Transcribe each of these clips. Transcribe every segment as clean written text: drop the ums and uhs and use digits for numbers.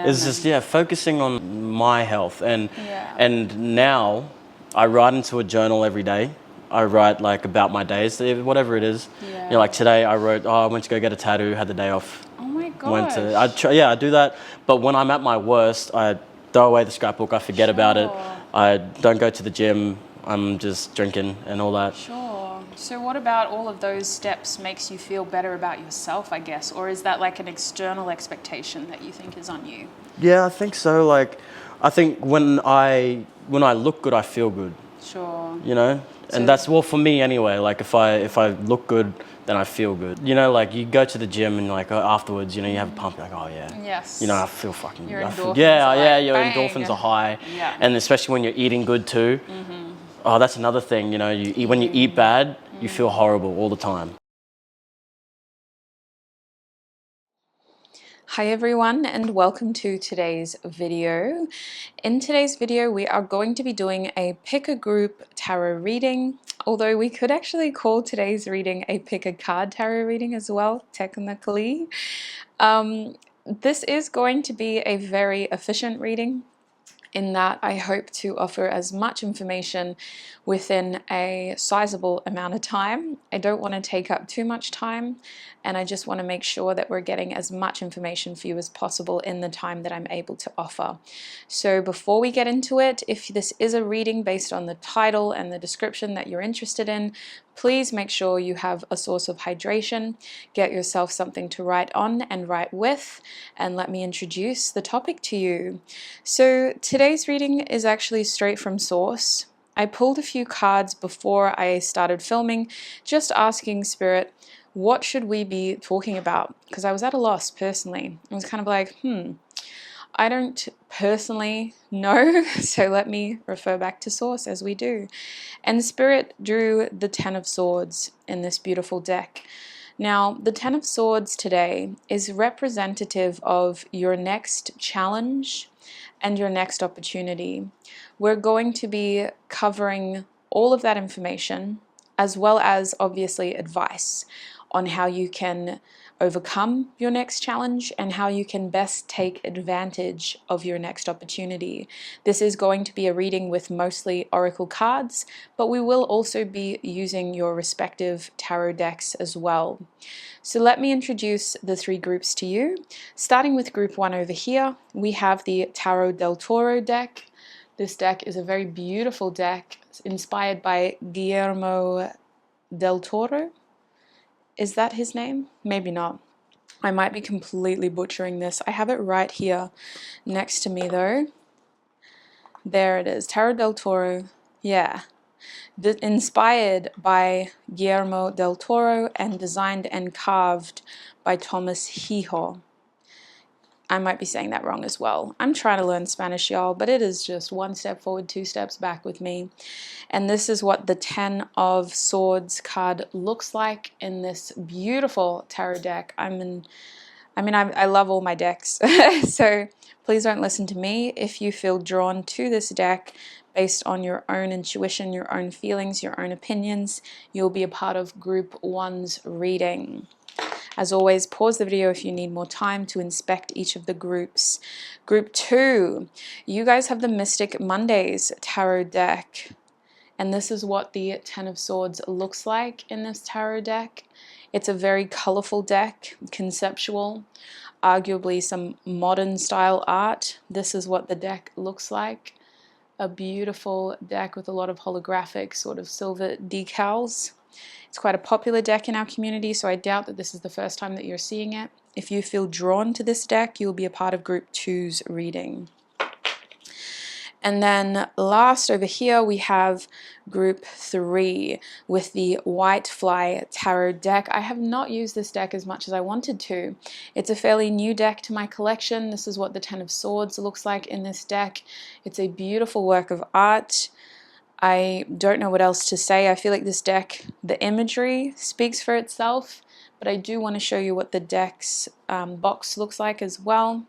It's just, yeah, focusing on my health. Yeah. And now I write into a journal every day. I write like about my days, whatever it is. Yeah. You know, like today I wrote, oh, I went to go get a tattoo, had the day off. Oh my Went to, gosh. I do that. But when I'm at my worst, I throw away the scrapbook, I forget about it. Sure. I don't go to the gym. I'm just drinking and all that. Sure. So what about all of those steps makes you feel better about yourself, I guess? Or is that like an external expectation that you think is on you? Yeah, I think so. Like, I think when I look good, I feel good. Sure. You know, and that's, well, for me anyway. Like if I look good, then I feel good. You know, like you go to the gym and like afterwards, you know, you have a pump. You're like, oh yeah. Yes. You know, I feel fucking. Your I endorphins yeah, are yeah. like, Your bang. endorphins are high. Yeah. And especially when you're eating good too. Mm-hmm. Oh, that's another thing. You know, when you eat bad, you feel horrible all the time. Hi everyone, and welcome to today's video. In today's video we are going to be doing a pick a group tarot reading, although we could actually call today's reading a pick a card tarot reading as well, technically. This is going to be a very efficient reading, in that I hope to offer as much information within a sizable amount of time. I don't want to take up too much time, and I just want to make sure that we're getting as much information for you as possible in the time that I'm able to offer. So before we get into it, if this is a reading based on the title and the description that you're interested in, please make sure you have a source of hydration, get yourself something to write on and write with, and let me introduce the topic to you. So today's reading is actually straight from source. I pulled a few cards before I started filming, just asking Spirit, what should we be talking about? Because I was at a loss personally. I was kind of like, I don't personally know, so let me refer back to source as we do. And Spirit drew the Ten of Swords in this beautiful deck. Now, the Ten of Swords today is representative of your next challenge and your next opportunity. We're going to be covering all of that information, as well as obviously advice on how you can overcome your next challenge and how you can best take advantage of your next opportunity. This is going to be a reading with mostly oracle cards, but we will also be using your respective tarot decks as well. So let me introduce the three groups to you. Starting with group one over here, we have the Tarot del Toro deck. This deck is a very beautiful deck inspired by Guillermo del Toro. Is that his name? Maybe not. I might be completely butchering this. I have it right here next to me though. There it is, Tarot del Toro. Yeah. Inspired by Guillermo del Toro and designed and carved by Thomas Hijo. I might be saying that wrong as well. I'm trying to learn Spanish, y'all, but it is just one step forward, two steps back with me. And this is what the Ten of Swords card looks like in this beautiful tarot deck. I love all my decks. So please don't listen to me. If you feel drawn to this deck based on your own intuition, your own feelings, your own opinions, you'll be a part of group one's reading. As always, pause the video if you need more time to inspect each of the groups. Group two, you guys have the Mystic Mondays tarot deck. And this is what the Ten of Swords looks like in this tarot deck. It's a very colorful deck, conceptual, arguably some modern style art. This is what the deck looks like. A beautiful deck with a lot of holographic sort of silver decals. It's quite a popular deck in our community, so I doubt that this is the first time that you're seeing it. If you feel drawn to this deck, you'll be a part of group two's reading. And then last over here we have group three with the White Fly Tarot deck. I have not used this deck as much as I wanted to. It's a fairly new deck to my collection. This is what the Ten of Swords looks like in this deck. It's a beautiful work of art. I don't know what else to say. I feel like this deck, the imagery speaks for itself, but I do want to show you what the deck's box looks like as well.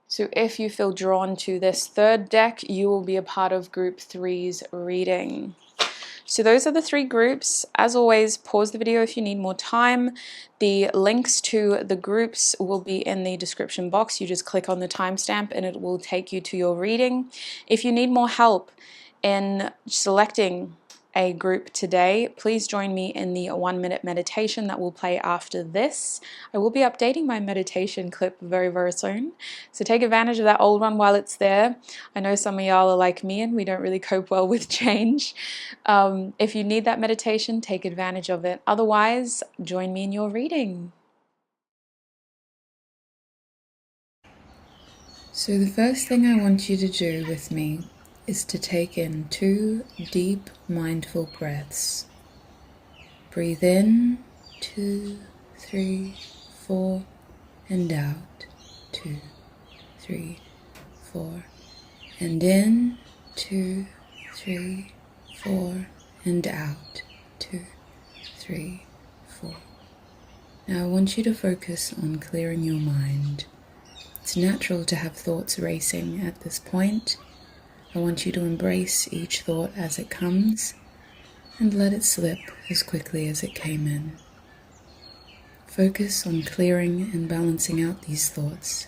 So if you feel drawn to this third deck, you will be a part of group three's reading. So those are the 3 groups. As always, pause the video if you need more time. The links to the groups will be in the description box. You just click on the timestamp and it will take you to your reading. If you need more help in selecting a group today, please join me in the 1-minute meditation that will play after this. I will be updating my meditation clip very, very soon. So take advantage of that old one while it's there. I know some of y'all are like me and we don't really cope well with change. If you need that meditation, take advantage of it. Otherwise, join me in your reading. So the first thing I want you to do with me is to take in 2 deep, mindful breaths. Breathe in, 2, 3, 4, and out, 2, 3, 4, and in, 2, 3, 4, and out, 2, 3, 4. Now I want you to focus on clearing your mind. It's natural to have thoughts racing at this point. I want you to embrace each thought as it comes and let it slip as quickly as it came in. Focus on clearing and balancing out these thoughts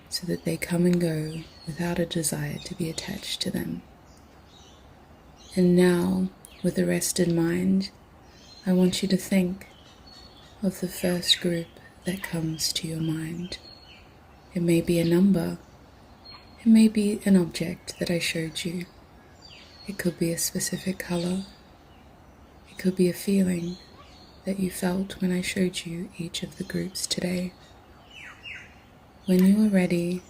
so that they come and go without a desire to be attached to them. And now, with a rested mind, I want you to think of the first group that comes to your mind. It may be a number. It may be an object that I showed you. It could be a specific color. It could be a feeling that you felt when I showed you each of the groups today. When you are ready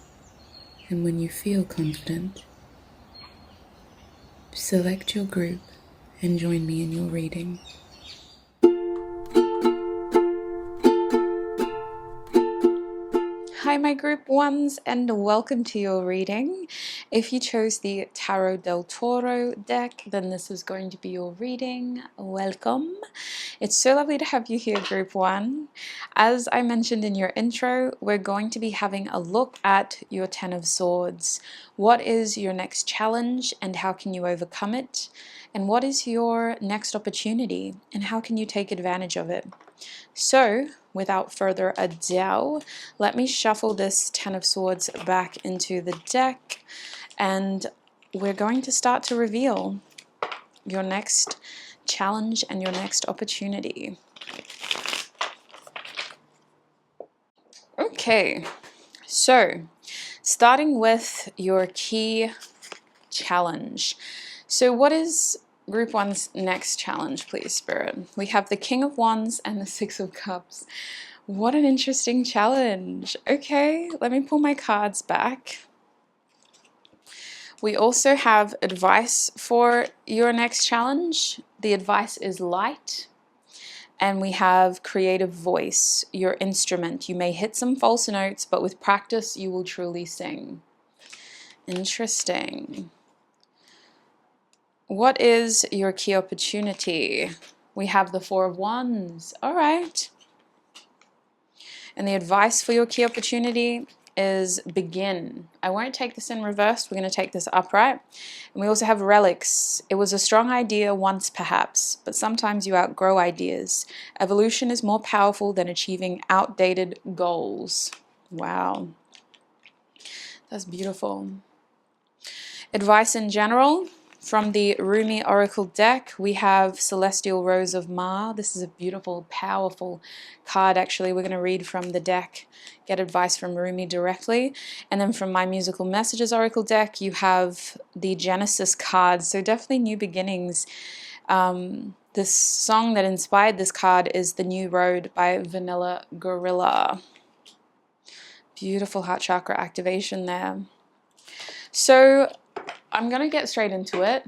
and when you feel confident, select your group and join me in your reading. Hi my group ones, and welcome to your reading. If you chose the Tarot del Toro deck, then this is going to be your reading. Welcome. It's so lovely to have you here, group 1. As I mentioned in your intro, we're going to be having a look at your 10 of Swords. What is your next challenge and how can you overcome it? And what is your next opportunity and how can you take advantage of it? So, without further ado, let me shuffle this 10 of Swords back into the deck and we're going to start to reveal your next challenge and your next opportunity. Okay, so starting with your key challenge. So what is Group 1's next challenge, please, Spirit? We have the King of Wands and the 6 of Cups. What an interesting challenge. Okay, let me pull my cards back. We also have advice for your next challenge. The advice is light. And we have creative voice, your instrument. You may hit some false notes, but with practice, you will truly sing. Interesting. What is your key opportunity? We have the 4 of Wands. All right. And the advice for your key opportunity is begin. I won't take this in reverse. We're going to take this upright. And we also have relics. It was a strong idea once perhaps, but sometimes you outgrow ideas. Evolution is more powerful than achieving outdated goals. Wow. That's beautiful. Advice in general. From the Hermie Oracle deck, we have Celestial Rose of Ma. This is a beautiful, powerful card, actually. We're going to read from the deck, get advice from Hermie directly. And then from my Musical Messages Oracle deck, you have the Genesis card. So definitely new beginnings. This song that inspired this card is The New Road by Vanilla Gorilla. Beautiful heart chakra activation there. So I'm going to get straight into it.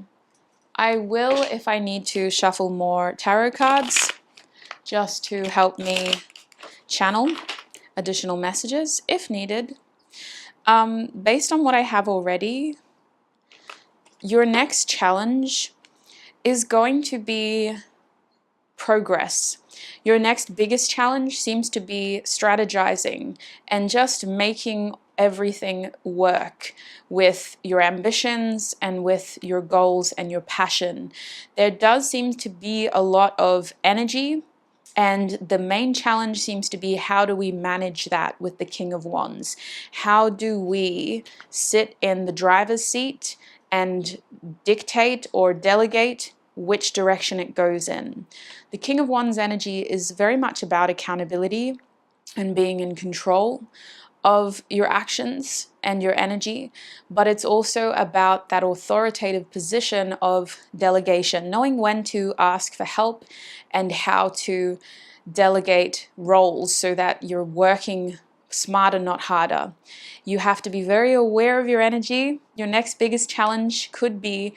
I will, if I need to, shuffle more tarot cards just to help me channel additional messages if needed. Based on what I have already, your next challenge is going to be progress. Your next biggest challenge seems to be strategizing and just making everything work with your ambitions and with your goals and your passion. There does seem to be a lot of energy, and the main challenge seems to be, how do we manage that with the King of Wands? How do we sit in the driver's seat and dictate or delegate which direction it goes in? The King of Wands energy is very much about accountability and being in control of your actions and your energy, but it's also about that authoritative position of delegation, knowing when to ask for help and how to delegate roles so that you're working smarter, not harder. You have to be very aware of your energy. Your next biggest challenge could be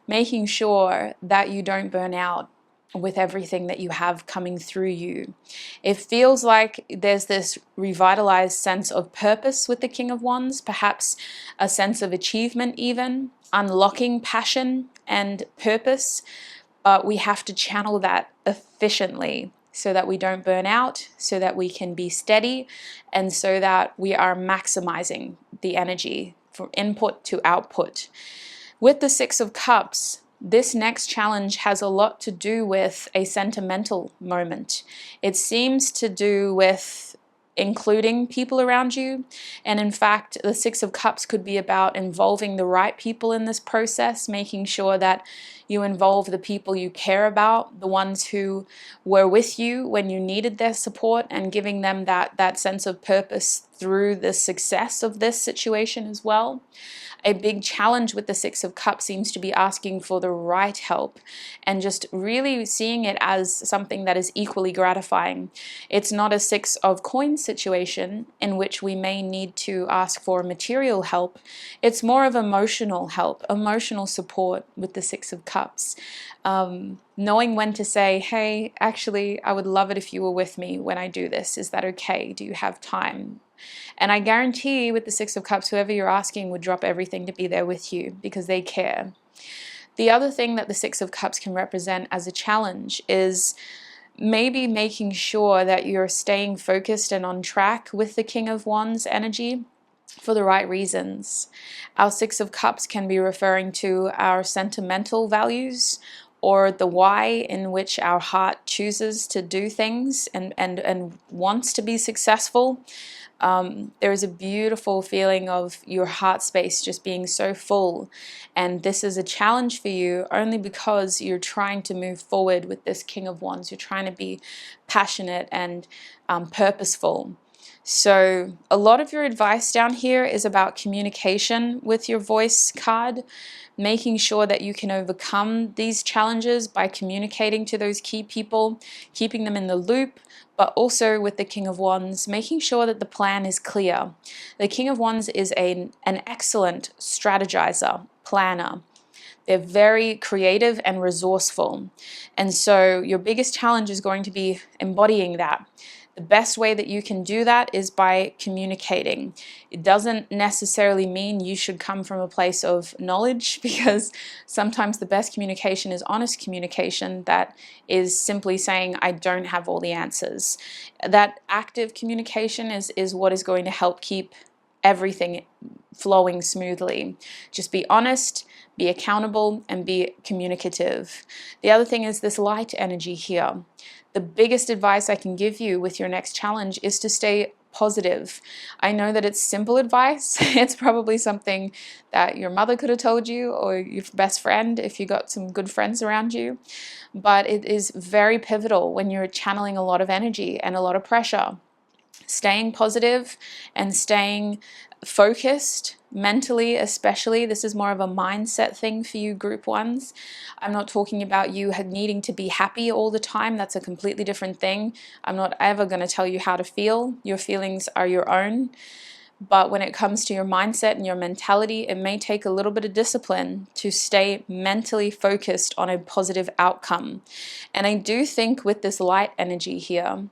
making sure that you don't burn out with everything that you have coming through you. It feels like there's this revitalized sense of purpose with the King of Wands, perhaps a sense of achievement even, unlocking passion and purpose, but we have to channel that efficiently so that we don't burn out, so that we can be steady, and so that we are maximizing the energy from input to output. With the Six of Cups, this next challenge has a lot to do with a sentimental moment. It seems to do with including people around you. And in fact, the Six of Cups could be about involving the right people in this process, making sure that you involve the people you care about, the ones who were with you when you needed their support, and giving them that sense of purpose through the success of this situation as well. A big challenge with the Six of Cups seems to be asking for the right help and just really seeing it as something that is equally gratifying. It's not a Six of Coins situation in which we may need to ask for material help. It's more of emotional help, emotional support with the Six of Cups. Knowing when to say, hey, actually, I would love it if you were with me when I do this. Is that okay? Do you have time? And I guarantee with the Six of Cups, whoever you're asking would drop everything to be there with you because they care. The other thing that the Six of Cups can represent as a challenge is maybe making sure that you're staying focused and on track with the King of Wands energy for the right reasons. Our Six of Cups can be referring to our sentimental values, or the why in which our heart chooses to do things and wants to be successful. There is a beautiful feeling of your heart space just being so full, and this is a challenge for you only because you're trying to move forward with this King of Wands. You're trying to be passionate and purposeful. So a lot of your advice down here is about communication with your voice card, making sure that you can overcome these challenges by communicating to those key people, keeping them in the loop, but also with the King of Wands, making sure that the plan is clear. The King of Wands is an excellent strategizer, planner. They're very creative and resourceful. And so your biggest challenge is going to be embodying that. The best way that you can do that is by communicating. It doesn't necessarily mean you should come from a place of knowledge, because sometimes the best communication is honest communication that is simply saying, I don't have all the answers. That active communication is what is going to help keep everything flowing smoothly. Just be honest, be accountable, and be communicative. The other thing is this light energy here. The biggest advice I can give you with your next challenge is to stay positive. I know that it's simple advice. It's probably something that your mother could have told you, or your best friend if you got some good friends around you. But it is very pivotal when you're channeling a lot of energy and a lot of pressure. Staying positive and staying focused mentally, especially. This is more of a mindset thing for you group ones. I'm not talking about you needing to be happy all the time. That's a completely different thing. I'm not ever going to tell you how to feel. Your feelings are your own. But when it comes to your mindset and your mentality, it may take a little bit of discipline to stay mentally focused on a positive outcome. And I do think with this light energy here,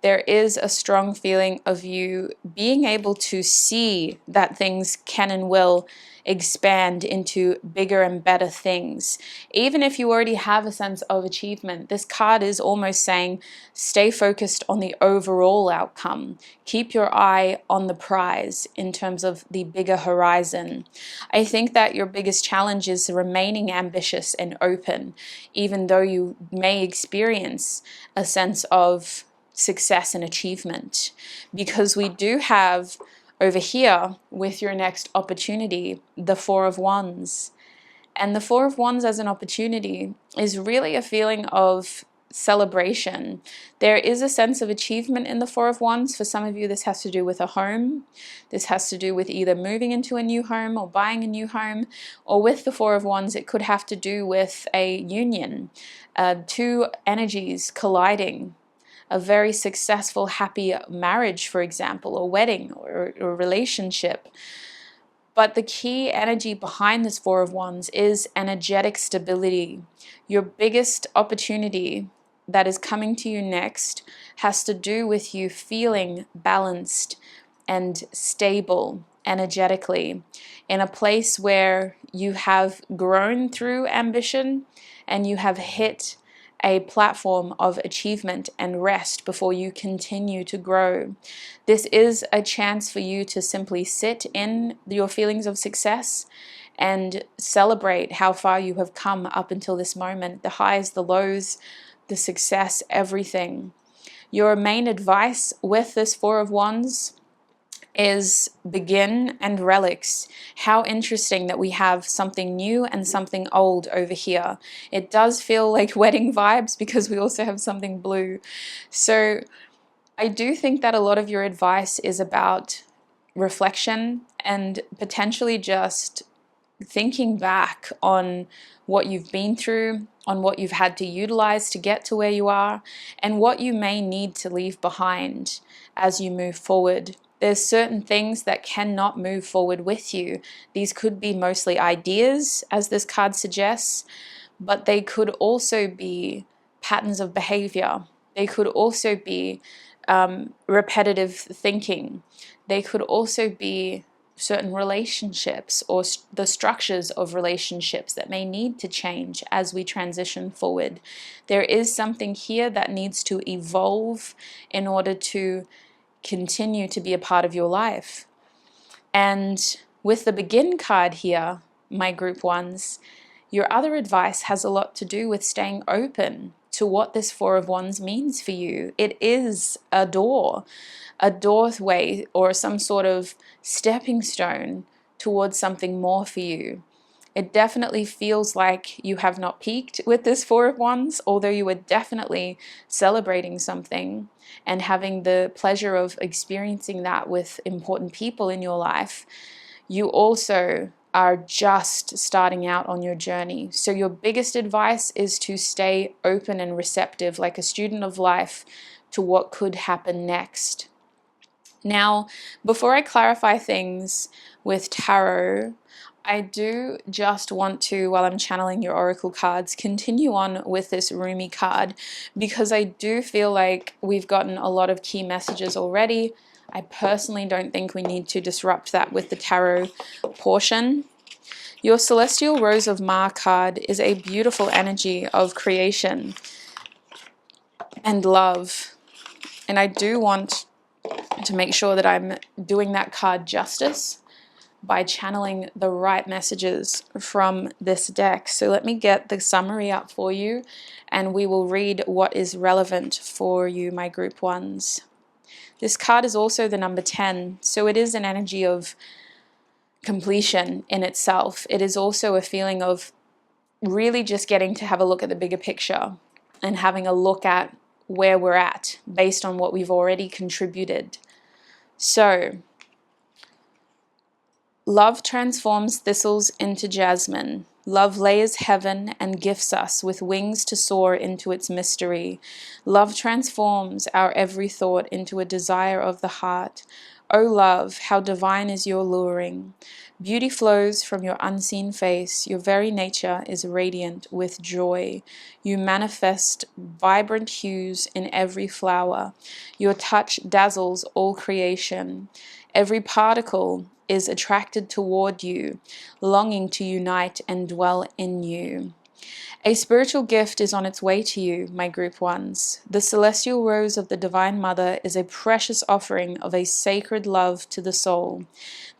there is a strong feeling of you being able to see that things can and will expand into bigger and better things. Even if you already have a sense of achievement, this card is almost saying, stay focused on the overall outcome. Keep your eye on the prize in terms of the bigger horizon. I think that your biggest challenge is remaining ambitious and open, even though you may experience a sense of success and achievement, because we do have over here with your next opportunity the Four of Wands. And the Four of Wands as an opportunity is really a feeling of celebration. There is a sense of achievement in the Four of Wands. For some of you, this has to do with a home. This has to do with either moving into a new home or buying a new home. Or with the Four of Wands, it could have to do with a union, two energies colliding. A very successful, happy marriage, for example, or wedding or relationship. But the key energy behind this Four of Wands is energetic stability. Your biggest opportunity that is coming to you next has to do with you feeling balanced and stable energetically in a place where you have grown through ambition and you have hit a platform of achievement and rest before you continue to grow. This is a chance for you to simply sit in your feelings of success and celebrate how far you have come up until this moment, the highs, the lows, the success, everything. Your main advice with this Four of Wands is begin and relics. How interesting that we have something new and something old over here. It does feel like wedding vibes because we also have something blue. So I do think that a lot of your advice is about reflection and potentially just thinking back on what you've been through, on what you've had to utilize to get to where you are, and what you may need to leave behind as you move forward. There's certain things that cannot move forward with you. These could be mostly ideas, as this card suggests, but they could also be patterns of behavior. They could also be repetitive thinking. They could also be certain relationships or the structures of relationships that may need to change as we transition forward. There is something here that needs to evolve in order to continue to be a part of your life. And with the begin card here, my group ones, your other advice has a lot to do with staying open to what this Four of Wands means for you. It is a doorway or some sort of stepping stone towards something more for you. It definitely feels like you have not peaked with this Four of Wands, although you are definitely celebrating something and having the pleasure of experiencing that with important people in your life. You also are just starting out on your journey. So your biggest advice is to stay open and receptive, like a student of life, to what could happen next. Now, before I clarify things with tarot, I do just want to, while I'm channeling your oracle cards, continue on with this Hermie card, because I do feel like we've gotten a lot of key messages already. I personally don't think we need to disrupt that with the tarot portion. Your Celestial Rose of Ma card is a beautiful energy of creation and love. And I do want to make sure that I'm doing that card justice by channeling the right messages from this deck. So let me get the summary up for you and we will read what is relevant for you, my group ones. This card is also the number 10, so it is an energy of completion in itself. It is also a feeling of really just getting to have a look at the bigger picture and having a look at where we're at based on what we've already contributed. So, love transforms thistles into jasmine. Love layers heaven and gifts us with wings to soar into its mystery. Love transforms our every thought into a desire of the heart. O love, how divine is your luring. Beauty flows from your unseen face. Your very nature is radiant with joy. You manifest vibrant hues in every flower. Your touch dazzles all creation. Every particle is attracted toward you, longing to unite and dwell in you. A spiritual gift is on its way to you, my group ones. The celestial rose of the Divine Mother is a precious offering of a sacred love to the soul.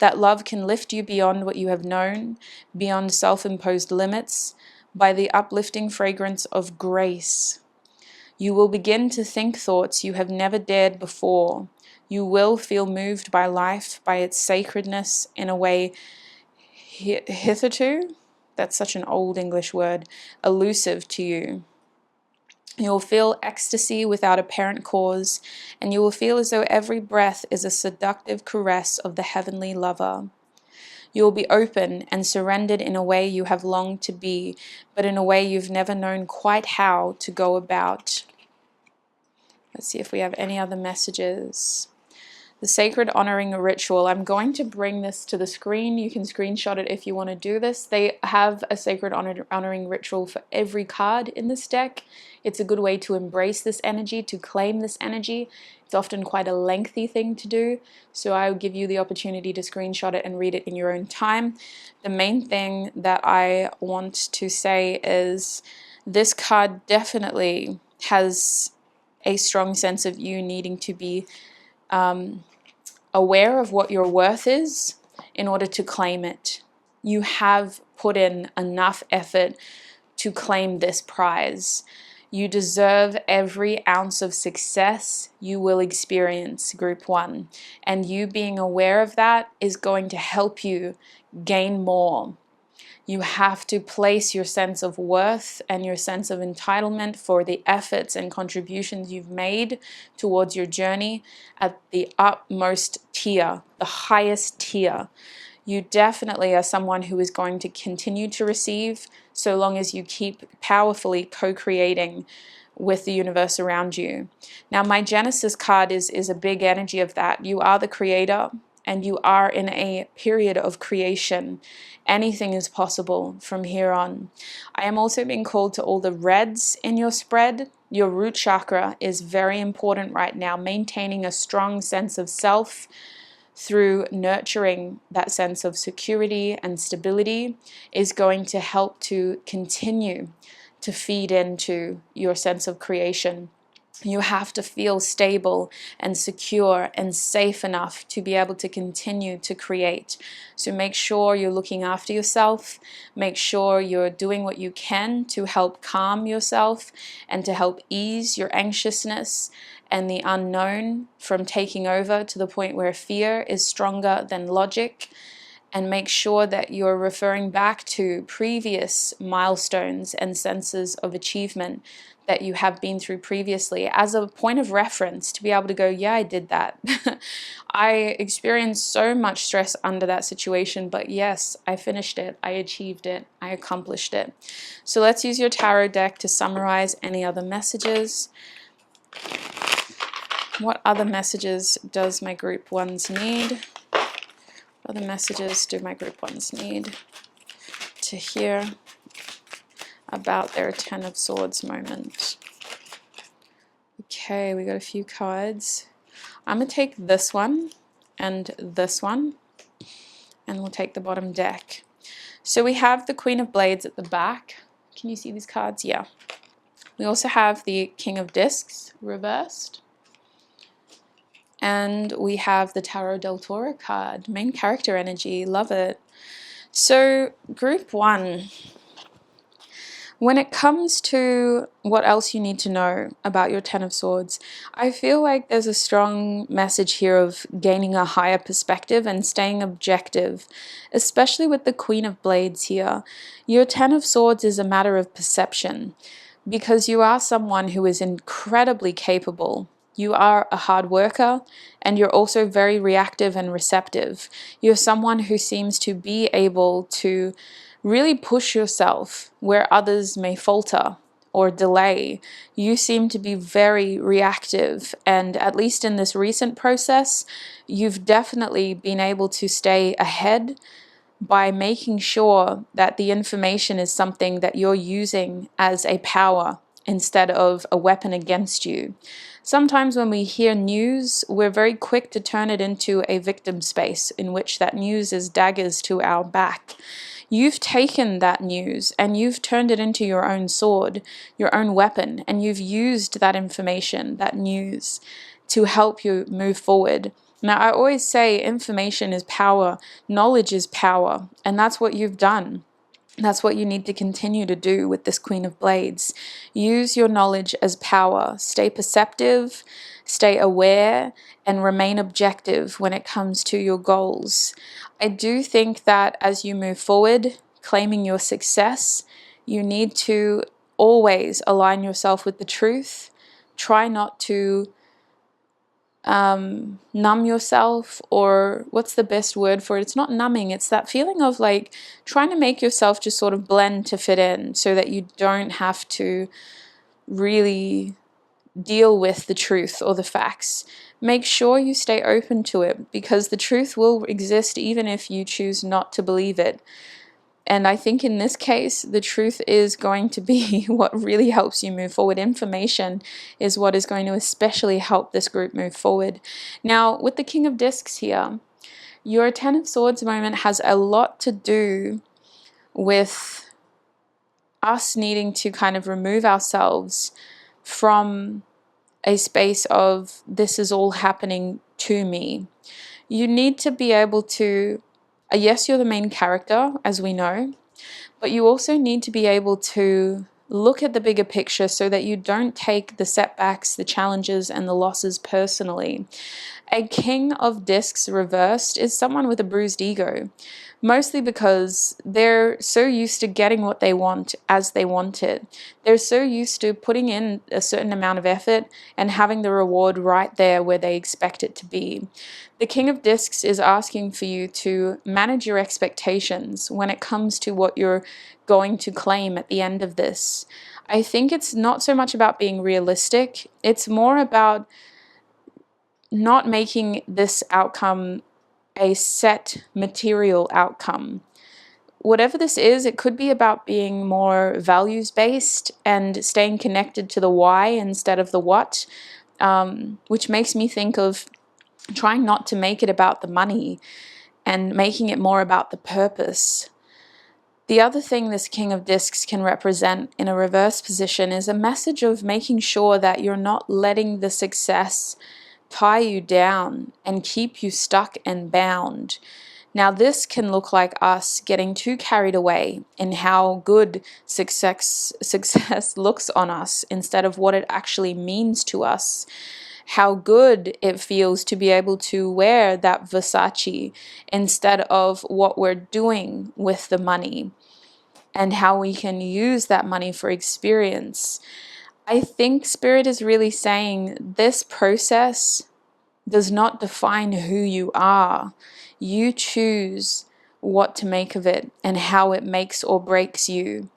That love can lift you beyond what you have known, beyond self-imposed limits, by the uplifting fragrance of grace. You will begin to think thoughts you have never dared before. You will feel moved by life, by its sacredness in a way hitherto, that's such an old English word, elusive to you. You'll feel ecstasy without apparent cause, and you will feel as though every breath is a seductive caress of the heavenly lover. You will be open and surrendered in a way you have longed to be, but in a way you've never known quite how to go about. Let's see if we have any other messages. The sacred honoring ritual. I'm going to bring this to the screen. You can screenshot it if you want to do this. They have a sacred honoring ritual for every card in this deck. It's a good way to embrace this energy, to claim this energy. It's often quite a lengthy thing to do, so I will give you the opportunity to screenshot it and read it in your own time. The main thing that I want to say is this card definitely has a strong sense of you needing to be aware of what your worth is in order to claim it. You have put in enough effort to claim this prize. You deserve every ounce of success you will experience, group one. And you being aware of that is going to help you gain more. You have to place your sense of worth and your sense of entitlement for the efforts and contributions you've made towards your journey at the utmost tier, the highest tier. You definitely are someone who is going to continue to receive so long as you keep powerfully co-creating with the universe around you. Now, my Genesis card is a big energy of that. You are the creator, and you are in a period of creation. Anything is possible from here on. I am also being called to all the reds in your spread. Your root chakra is very important right now. Maintaining a strong sense of self through nurturing that sense of security and stability is going to help to continue to feed into your sense of creation. You have to feel stable and secure and safe enough to be able to continue to create. So make sure you're looking after yourself. Make sure you're doing what you can to help calm yourself and to help ease your anxiousness and the unknown from taking over to the point where fear is stronger than logic. And make sure that you're referring back to previous milestones and senses of achievement that you have been through previously as a point of reference to be able to go, yeah, I did that. I experienced so much stress under that situation, but yes, I finished it. I achieved it. I accomplished it. So let's use your tarot deck to summarize any other messages. What other messages does my group ones need? What other messages do my group ones need to hear about their Ten of Swords moment? Okay, we got a few cards. I'm going to take this one, and we'll take the bottom deck. So we have the Queen of Blades at the back. Can you see these cards? Yeah. We also have the King of Discs reversed. And we have the Tarot del Toro card, main character energy, love it. So group one, when it comes to what else you need to know about your Ten of Swords, I feel like there's a strong message here of gaining a higher perspective and staying objective, especially with the Queen of Blades here. Your Ten of Swords is a matter of perception because you are someone who is incredibly capable. You are a hard worker, and you're also very reactive and receptive. You're someone who seems to be able to really push yourself where others may falter or delay. You seem to be very reactive, and at least in this recent process, you've definitely been able to stay ahead by making sure that the information is something that you're using as a power instead of a weapon against you. Sometimes when we hear news, we're very quick to turn it into a victim space in which that news is daggers to our back. You've taken that news and you've turned it into your own sword, your own weapon, and you've used that information, that news, to help you move forward. Now, I always say information is power, knowledge is power, and that's what you've done. That's what you need to continue to do with this Queen of Blades. Use your knowledge as power. Stay perceptive, stay aware, and remain objective when it comes to your goals. I do think that as you move forward, claiming your success, you need to always align yourself with the truth. Try not to numb yourself, or what's the best word for it? It's not numbing, it's that feeling of like trying to make yourself just sort of blend to fit in so that you don't have to really deal with the truth or the facts. Make sure you stay open to it, because the truth will exist even if you choose not to believe it. And I think in this case, the truth is going to be what really helps you move forward. Information is what is going to especially help this group move forward. Now, with the King of Discs here, your Ten of Swords moment has a lot to do with us needing to kind of remove ourselves from a space of this is all happening to me. You need to be able to, yes, you're the main character, as we know, but you also need to be able to look at the bigger picture so that you don't take the setbacks, the challenges, and the losses personally. A King of Discs reversed is someone with a bruised ego, mostly because they're so used to getting what they want as they want it. They're so used to putting in a certain amount of effort and having the reward right there where they expect it to be. The King of Discs is asking for you to manage your expectations when it comes to what you're going to claim at the end of this. I think it's not so much about being realistic, it's more about not making this outcome a set material outcome. Whatever this is, it could be about being more values-based and staying connected to the why instead of the what, which makes me think of trying not to make it about the money and making it more about the purpose. The other thing this King of Discs can represent in a reverse position is a message of making sure that you're not letting the success tie you down and keep you stuck and bound. Now, this can look like us getting too carried away in how good success looks on us instead of what it actually means to us. How good it feels to be able to wear that Versace instead of what we're doing with the money, and how we can use that money for experience. I think Spirit is really saying this process does not define who you are. You choose what to make of it and how it makes or breaks you.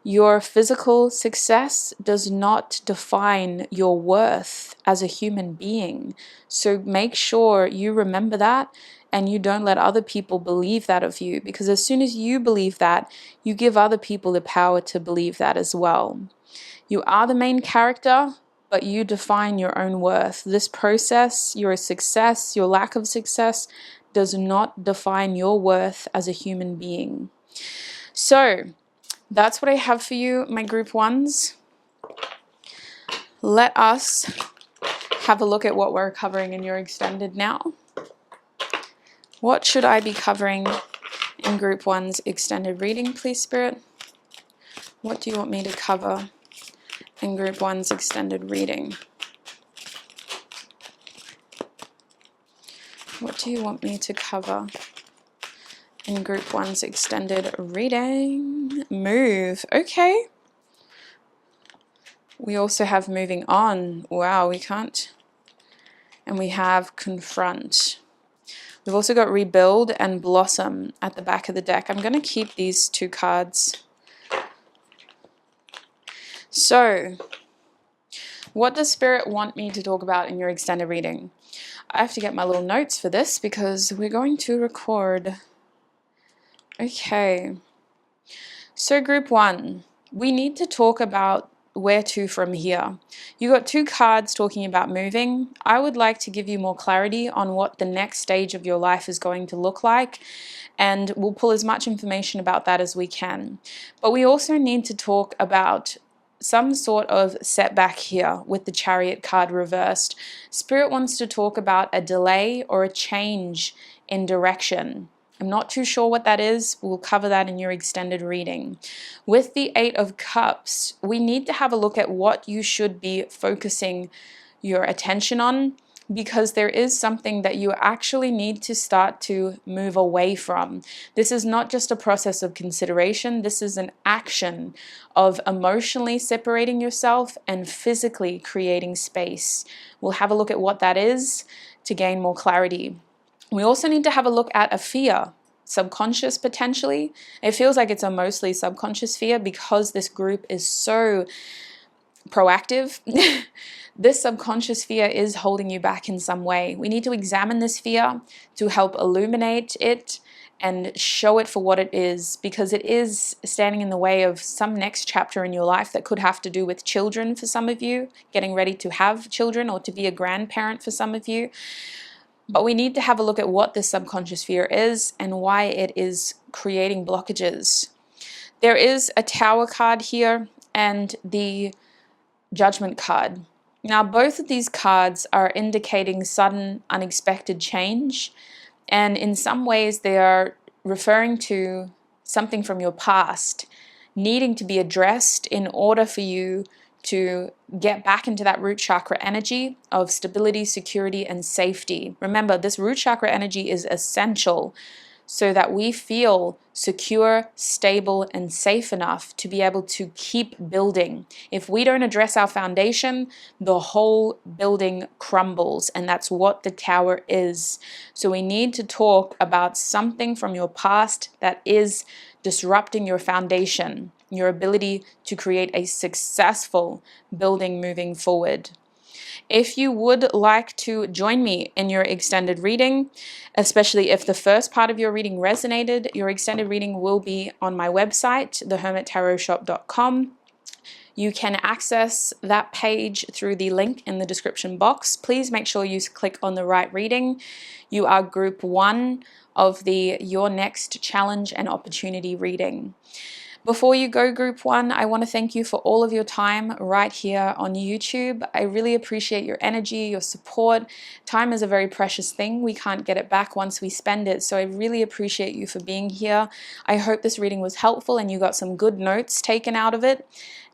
Your physical success does not define your worth as a human being. So make sure you remember that and you don't let other people believe that of you, because as soon as you believe that, you give other people the power to believe that as well. You are the main character, but you define your own worth. This process, your success, your lack of success, does not define your worth as a human being. So, that's what I have for you, my group ones. Let us have a look at what we're covering in your extended now. What should I be covering in group one's extended reading, please, Spirit? What do you want me to cover in group one's extended reading? What do you want me to cover in group one's extended reading? Move. Okay. We also have moving on. Wow, we can't. And we have confront. We've also got rebuild and blossom at the back of the deck. I'm going to keep these two cards. So, what does Spirit want me to talk about in your extended reading? I have to get my little notes for this because we're going to record. Okay. So group 1, we need to talk about where to from here. You got 2 cards talking about moving. I would like to give you more clarity on what the next stage of your life is going to look like, and we'll pull as much information about that as we can. But we also need to talk about some sort of setback here with the Chariot card reversed. Spirit wants to talk about a delay or a change in direction. I'm not too sure what that is. We'll cover that in your extended reading. With the 8 of Cups, we need to have a look at what you should be focusing your attention on, because there is something that you actually need to start to move away from. This is not just a process of consideration. This is an action of emotionally separating yourself and physically creating space. We'll have a look at what that is to gain more clarity. We also need to have a look at a fear, subconscious potentially. It feels like it's a mostly subconscious fear because this group is so proactive. This subconscious fear is holding you back in some way. We need to examine this fear to help illuminate it and show it for what it is, because it is standing in the way of some next chapter in your life that could have to do with children for some of you, getting ready to have children, or to be a grandparent for some of you. But we need to have a look at what this subconscious fear is and why it is creating blockages. There is a Tower card here and the Judgment card. Now, both of these cards are indicating sudden, unexpected change, and in some ways they are referring to something from your past needing to be addressed in order for you to get back into that root chakra energy of stability, security, and safety. Remember, this root chakra energy is essential so that we feel secure, stable, and safe enough to be able to keep building. If we don't address our foundation, the whole building crumbles, and that's what the Tower is. So we need to talk about something from your past that is disrupting your foundation, your ability to create a successful building moving forward. If you would like to join me in your extended reading, especially if the first part of your reading resonated, your extended reading will be on my website, thehermittarotshop.com. You can access that page through the link in the description box. Please make sure you click on the right reading. You are group 1 of the Your Next Challenge and Opportunity reading. Before you go, group 1, I want to thank you for all of your time right here on YouTube. I really appreciate your energy, your support. Time is a very precious thing. We can't get it back once we spend it. So I really appreciate you for being here. I hope this reading was helpful and you got some good notes taken out of it.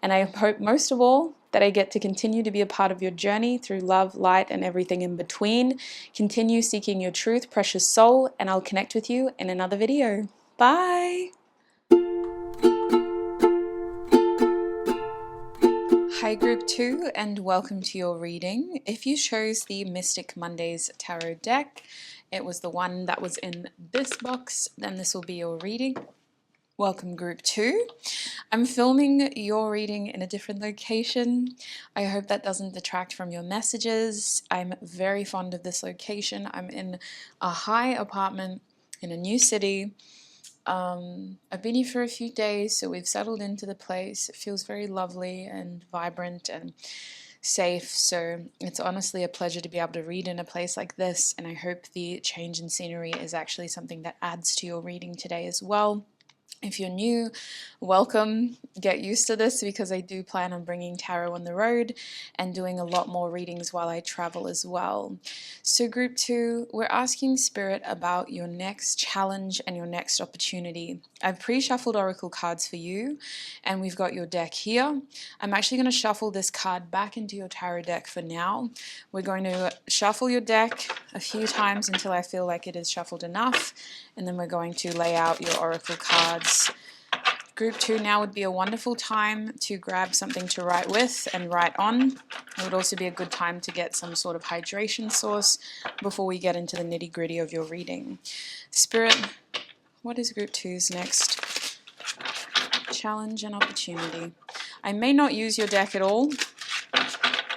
And I hope most of all that I get to continue to be a part of your journey through love, light, and everything in between. Continue seeking your truth, precious soul, and I'll connect with you in another video. Bye! Hi group 2, and welcome to your reading. If you chose the Mystic Mondays tarot deck, it was the one that was in this box, then this will be your reading. Welcome group 2. I'm filming your reading in a different location. I hope that doesn't detract from your messages. I'm very fond of this location. I'm in a high apartment in a new city. I've been here for a few days, so we've settled into the place. It feels very lovely and vibrant and safe, so it's honestly a pleasure to be able to read in a place like this, and I hope the change in scenery is actually something that adds to your reading today as well. If you're new, welcome. Get used to this because I do plan on bringing tarot on the road and doing a lot more readings while I travel as well. So group 2, we're asking Spirit about your next challenge and your next opportunity. I've pre-shuffled oracle cards for you, and we've got your deck here. I'm actually going to shuffle this card back into your tarot deck for now. We're going to shuffle your deck a few times until I feel like it is shuffled enough, and then we're going to lay out your oracle cards. Group 2, now would be a wonderful time to grab something to write with and write on. It would also be a good time to get some sort of hydration source before we get into the nitty-gritty of your reading. Spirit, what is group 2's next challenge and opportunity? I may not use your deck at all,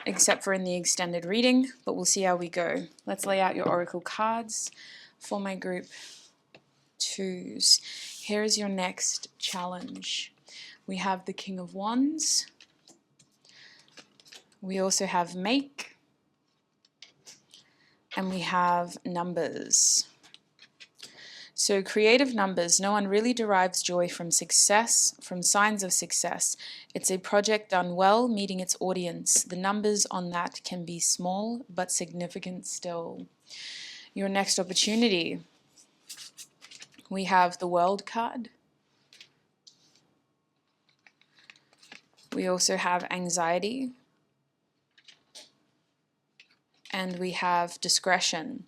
except for in the extended reading, but we'll see how we go. Let's lay out your oracle cards for my group 2s. Here is your next challenge. We have the King of Wands. We also have Make. And we have Numbers. So creative numbers, no one really derives joy from success, from signs of success. It's a project done well, meeting its audience. The numbers on that can be small, but significant still. Your next opportunity. We have the World card. We also have Anxiety. And we have Discretion.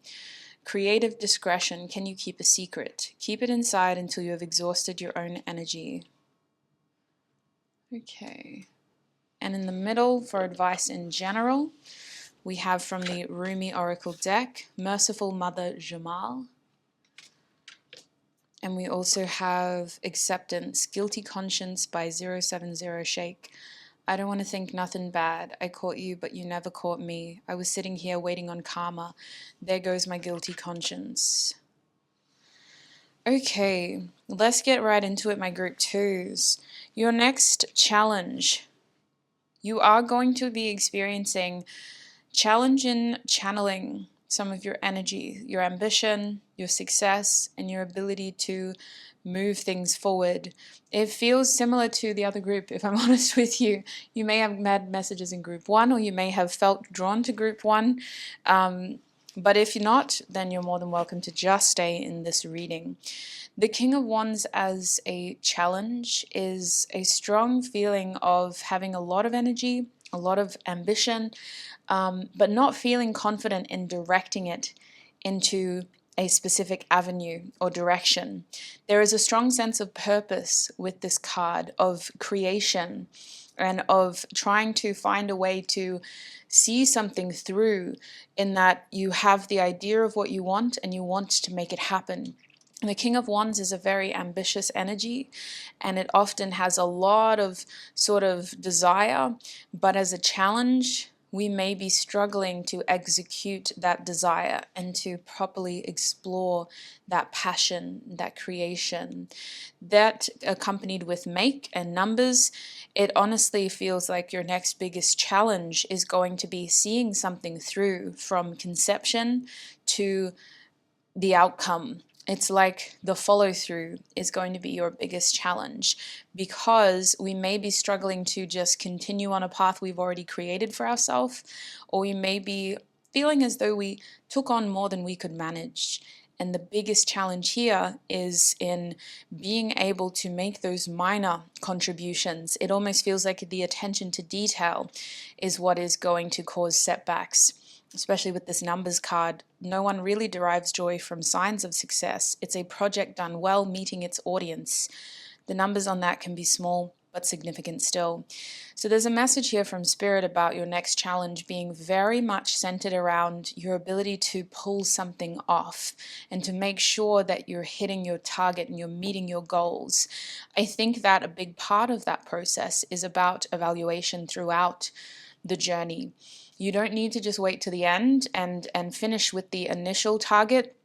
Creative discretion. Can you keep a secret? Keep it inside until you have exhausted your own energy. Okay. And in the middle, for advice in general, we have from the Hermie Oracle deck, Merciful Mother Jamal. And we also have Acceptance, Guilty Conscience by 070 Shake. I don't want to think nothing bad. I caught you, but you never caught me. I was sitting here waiting on karma. There goes my guilty conscience. Okay, let's get right into it, my group 2s. Your next challenge. You are going to be experiencing challenge in channeling some of your energy, your ambition, your success, and your ability to move things forward. It feels similar to the other group, if I'm honest with you. You may have had messages in group 1, or you may have felt drawn to group 1. But if you're not, then you're more than welcome to just stay in this reading. The King of Wands as a challenge is a strong feeling of having a lot of energy, a lot of ambition, but not feeling confident in directing it into a specific avenue or direction. There is a strong sense of purpose with this card, of creation, and of trying to find a way to see something through, in that you have the idea of what you want and you want to make it happen. The King of Wands is a very ambitious energy, and it often has a lot of sort of desire, but as a challenge, we may be struggling to execute that desire and to properly explore that passion, that creation. That accompanied with Make and Numbers, it honestly feels like your next biggest challenge is going to be seeing something through from conception to the outcome. It's like the follow through is going to be your biggest challenge, because we may be struggling to just continue on a path we've already created for ourselves, or we may be feeling as though we took on more than we could manage. And the biggest challenge here is in being able to make those minor contributions. It almost feels like the attention to detail is what is going to cause setbacks. Especially with this Numbers card, no one really derives joy from signs of success. It's a project done well, meeting its audience. The numbers on that can be small, but significant still. So there's a message here from Spirit about your next challenge being very much centered around your ability to pull something off and to make sure that you're hitting your target and you're meeting your goals. I think that a big part of that process is about evaluation throughout the journey. You don't need to just wait to the end and finish with the initial target.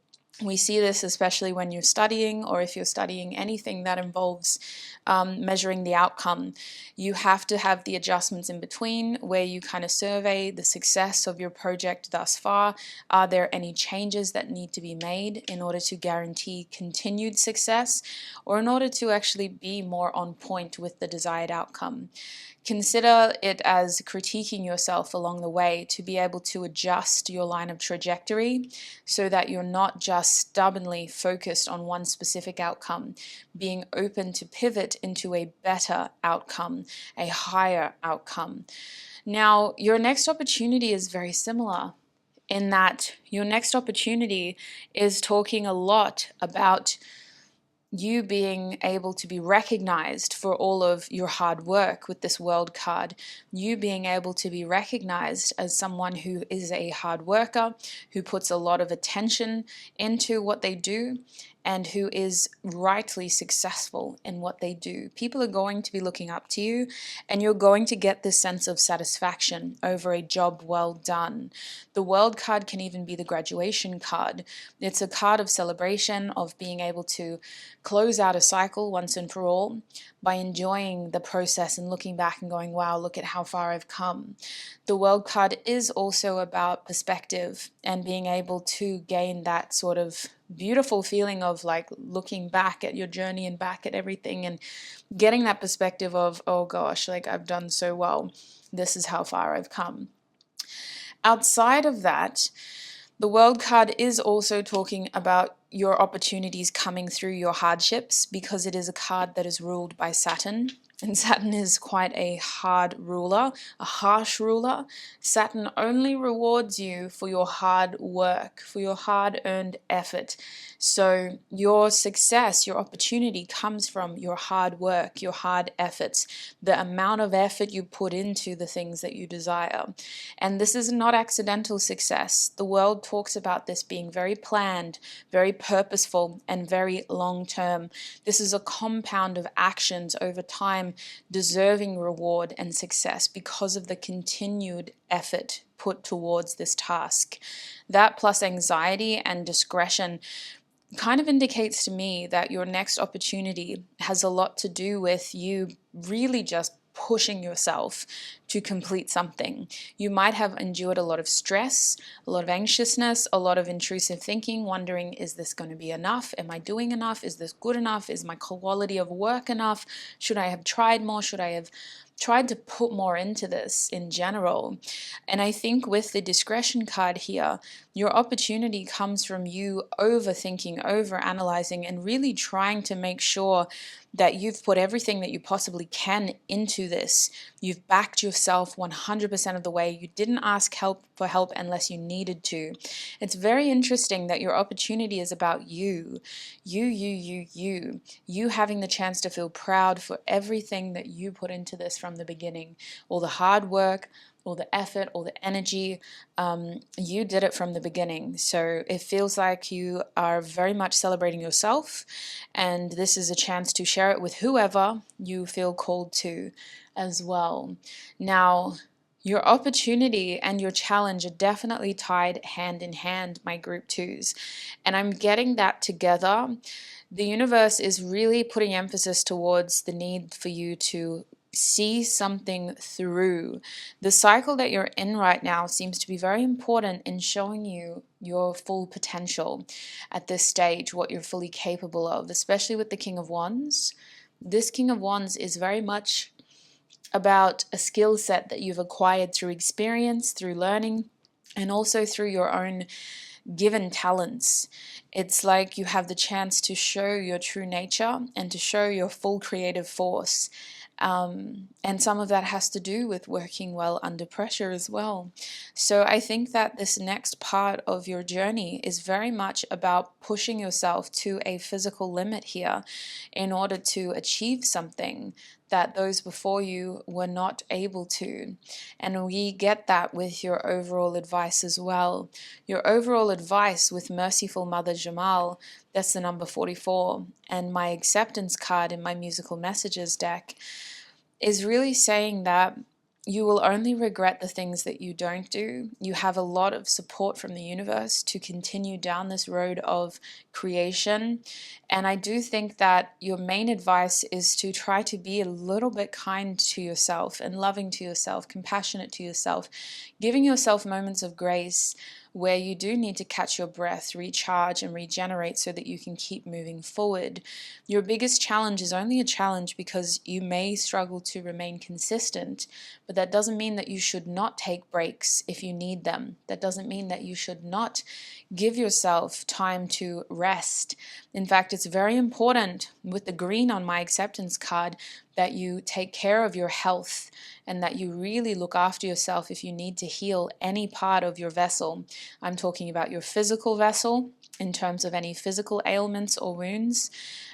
We see this especially when you're studying, or if you're studying anything that involves measuring the outcome. You have to have the adjustments in between, where you kind of survey the success of your project thus far. Are there any changes that need to be made in order to guarantee continued success, or in order to actually be more on point with the desired outcome? Consider it as critiquing yourself along the way to be able to adjust your line of trajectory so that you're not just stubbornly focused on one specific outcome, being open to pivot into a better outcome, a higher outcome. Now, your next opportunity is very similar in that your next opportunity is talking a lot about you being able to be recognized for all of your hard work with this World card, you being able to be recognized as someone who is a hard worker, who puts a lot of attention into what they do, and who is rightly successful in what they do. People are going to be looking up to you, and you're going to get this sense of satisfaction over a job well done. The World card can even be the graduation card. It's a card of celebration, of being able to close out a cycle once and for all by enjoying the process and looking back and going, wow, look at how far I've come. The World card is also about perspective and being able to gain that sort of beautiful feeling of like looking back at your journey and back at everything and getting that perspective of, oh gosh, like I've done so well. This is how far I've come. Outside of that, the World card is also talking about your opportunities coming through your hardships, because it is a card that is ruled by Saturn. And Saturn is quite a hard ruler, a harsh ruler. Saturn only rewards you for your hard work, for your hard-earned effort. So your success, your opportunity comes from your hard work, your hard efforts, the amount of effort you put into the things that you desire. And this is not accidental success. The world talks about this being very planned, very purposeful, and very long-term. This is a compound of actions over time, deserving reward and success because of the continued effort put towards this task. That plus anxiety and discretion kind of indicates to me that your next opportunity has a lot to do with you really just pushing yourself to complete something. You might have endured a lot of stress, a lot of anxiousness, a lot of intrusive thinking, wondering, is this going to be enough? Am I doing enough? Is this good enough? Is my quality of work enough? Should I have tried more? Should I have tried to put more into this in general? And I think with the discretion card here, your opportunity comes from you overthinking, overanalyzing, and really trying to make sure that you've put everything that you possibly can into this. You've backed yourself 100% of the way. You didn't ask for help unless you needed to. It's very interesting that your opportunity is about you. You having the chance to feel proud for everything that you put into this from the beginning. All the hard work, all the effort, all the energy, you did it from the beginning. So it feels like you are very much celebrating yourself, and this is a chance to share it with whoever you feel called to as well. Now, your opportunity and your challenge are definitely tied hand in hand, my group twos, and I'm getting that together. The universe is really putting emphasis towards the need for you to see something through. The cycle that you're in right now seems to be very important in showing you your full potential at this stage, what you're fully capable of, especially with the King of Wands. This King of Wands is very much about a skill set that you've acquired through experience, through learning, and also through your own given talents. It's like you have the chance to show your true nature and to show your full creative force. And some of that has to do with working well under pressure as well. So I think that this next part of your journey is very much about pushing yourself to a physical limit here in order to achieve something that those before you were not able to. And we get that with your overall advice as well. Your overall advice with Merciful Mother Jamal, that's the number 44, and my acceptance card in my musical messages deck is really saying that you will only regret the things that you don't do. You have a lot of support from the universe to continue down this road of creation. And I do think that your main advice is to try to be a little bit kind to yourself and loving to yourself, compassionate to yourself, giving yourself moments of grace where you do need to catch your breath, recharge and regenerate so that you can keep moving forward. Your biggest challenge is only a challenge because you may struggle to remain consistent, but that doesn't mean that you should not take breaks if you need them. That doesn't mean that you should not give yourself time to rest. In fact, it's very important with the green on my acceptance card that you take care of your health and that you really look after yourself if you need to heal any part of your vessel. I'm talking about your physical vessel in terms of any physical ailments or wounds,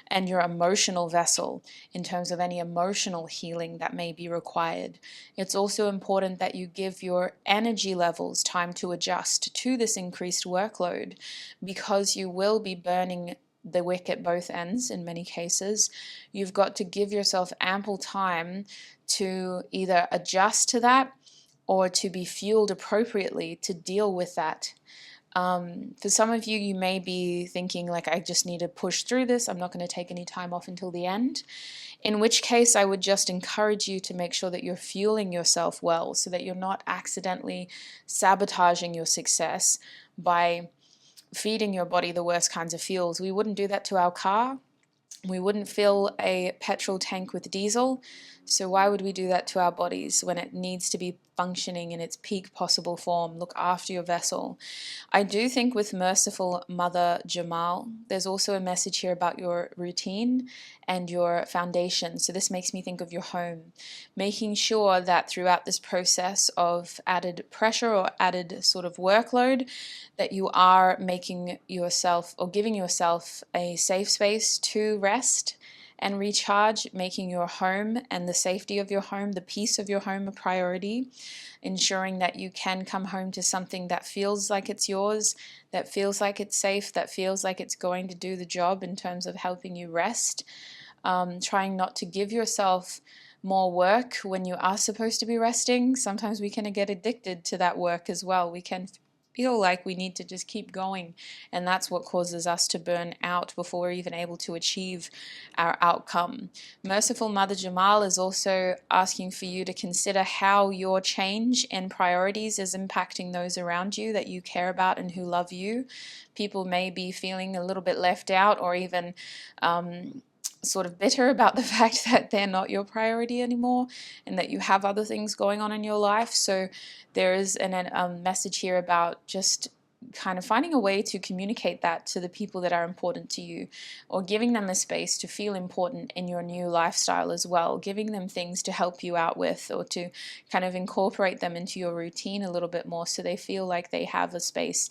and your emotional vessel in terms of any emotional healing that may be required. It's also important that you give your energy levels time to adjust to this increased workload, because you will be burning the wick at both ends in many cases. You've got to give yourself ample time to either adjust to that or to be fueled appropriately to deal with that. For some of you, you may be thinking like, I just need to push through this. I'm not going to take any time off until the end. In which case, I would just encourage you to make sure that you're fueling yourself well so that you're not accidentally sabotaging your success by feeding your body the worst kinds of fuels. We wouldn't do that to our car. We wouldn't fill a petrol tank with diesel. So why would we do that to our bodies when it needs to be functioning in its peak possible form? Look after your vessel. I do think with Merciful Mother Jamal, there's also a message here about your routine and your foundation. So this makes me think of your home, making sure that throughout this process of added pressure or added sort of workload, that you are making yourself or giving yourself a safe space to rest and recharge, making your home and the safety of your home, the peace of your home a priority, ensuring that you can come home to something that feels like it's yours, that feels like it's safe, that feels like it's going to do the job in terms of helping you rest. Trying not to give yourself more work when you are supposed to be resting. Sometimes we can get addicted to that work as well. We can feel like we need to just keep going, and that's what causes us to burn out before we're even able to achieve our outcome. Merciful Mother Jamal is also asking for you to consider how your change in priorities is impacting those around you that you care about and who love you. People may be feeling a little bit left out or even sort of bitter about the fact that they're not your priority anymore and that you have other things going on in your life. So there is a message here about just kind of finding a way to communicate that to the people that are important to you, or giving them a space to feel important in your new lifestyle as well, giving them things to help you out with, or to kind of incorporate them into your routine a little bit more so they feel like they have a space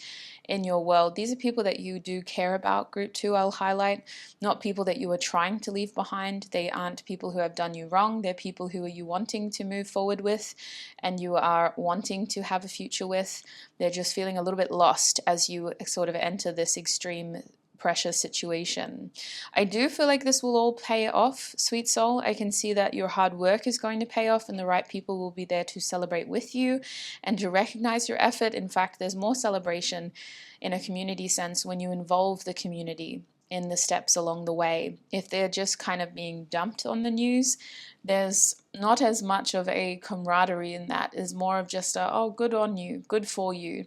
in your world. These are people that you do care about, group 2, I'll highlight, not people that you are trying to leave behind. They aren't people who have done you wrong. They're people who are you wanting to move forward with and you are wanting to have a future with. They're just feeling a little bit lost as you sort of enter this extreme pressure situation. I do feel like this will all pay off, sweet soul. I can see that your hard work is going to pay off and the right people will be there to celebrate with you and to recognize your effort. In fact, there's more celebration in a community sense when you involve the community in the steps along the way. If they're just kind of being dumped on the news, there's not as much of a camaraderie in that. It's more of just a, oh, good on you, good for you.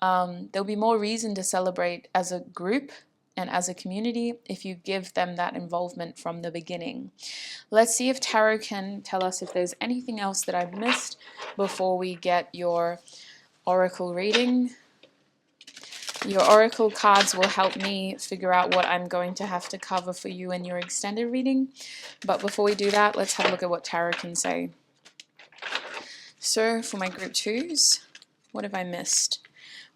There'll be more reason to celebrate as a group and as a community if you give them that involvement from the beginning. Let's see if Tarot can tell us if there's anything else that I've missed before we get your oracle reading. Your oracle cards will help me figure out what I'm going to have to cover for you in your extended reading. But before we do that, let's have a look at what Tarot can say. So for my group 2s, what have I missed?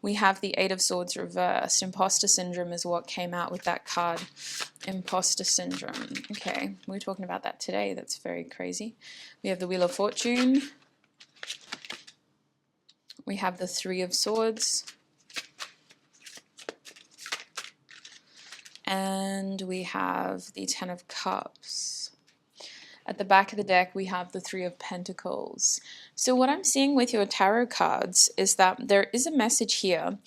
We have the 8 of Swords reversed. Imposter syndrome is what came out with that card. Imposter syndrome. Okay, we were talking about that today. That's very crazy. We have the Wheel of Fortune. We have the 3 of Swords. And we have the 10 of Cups. At the back of the deck, we have the 3 of Pentacles. So what I'm seeing with your tarot cards is that there is a message here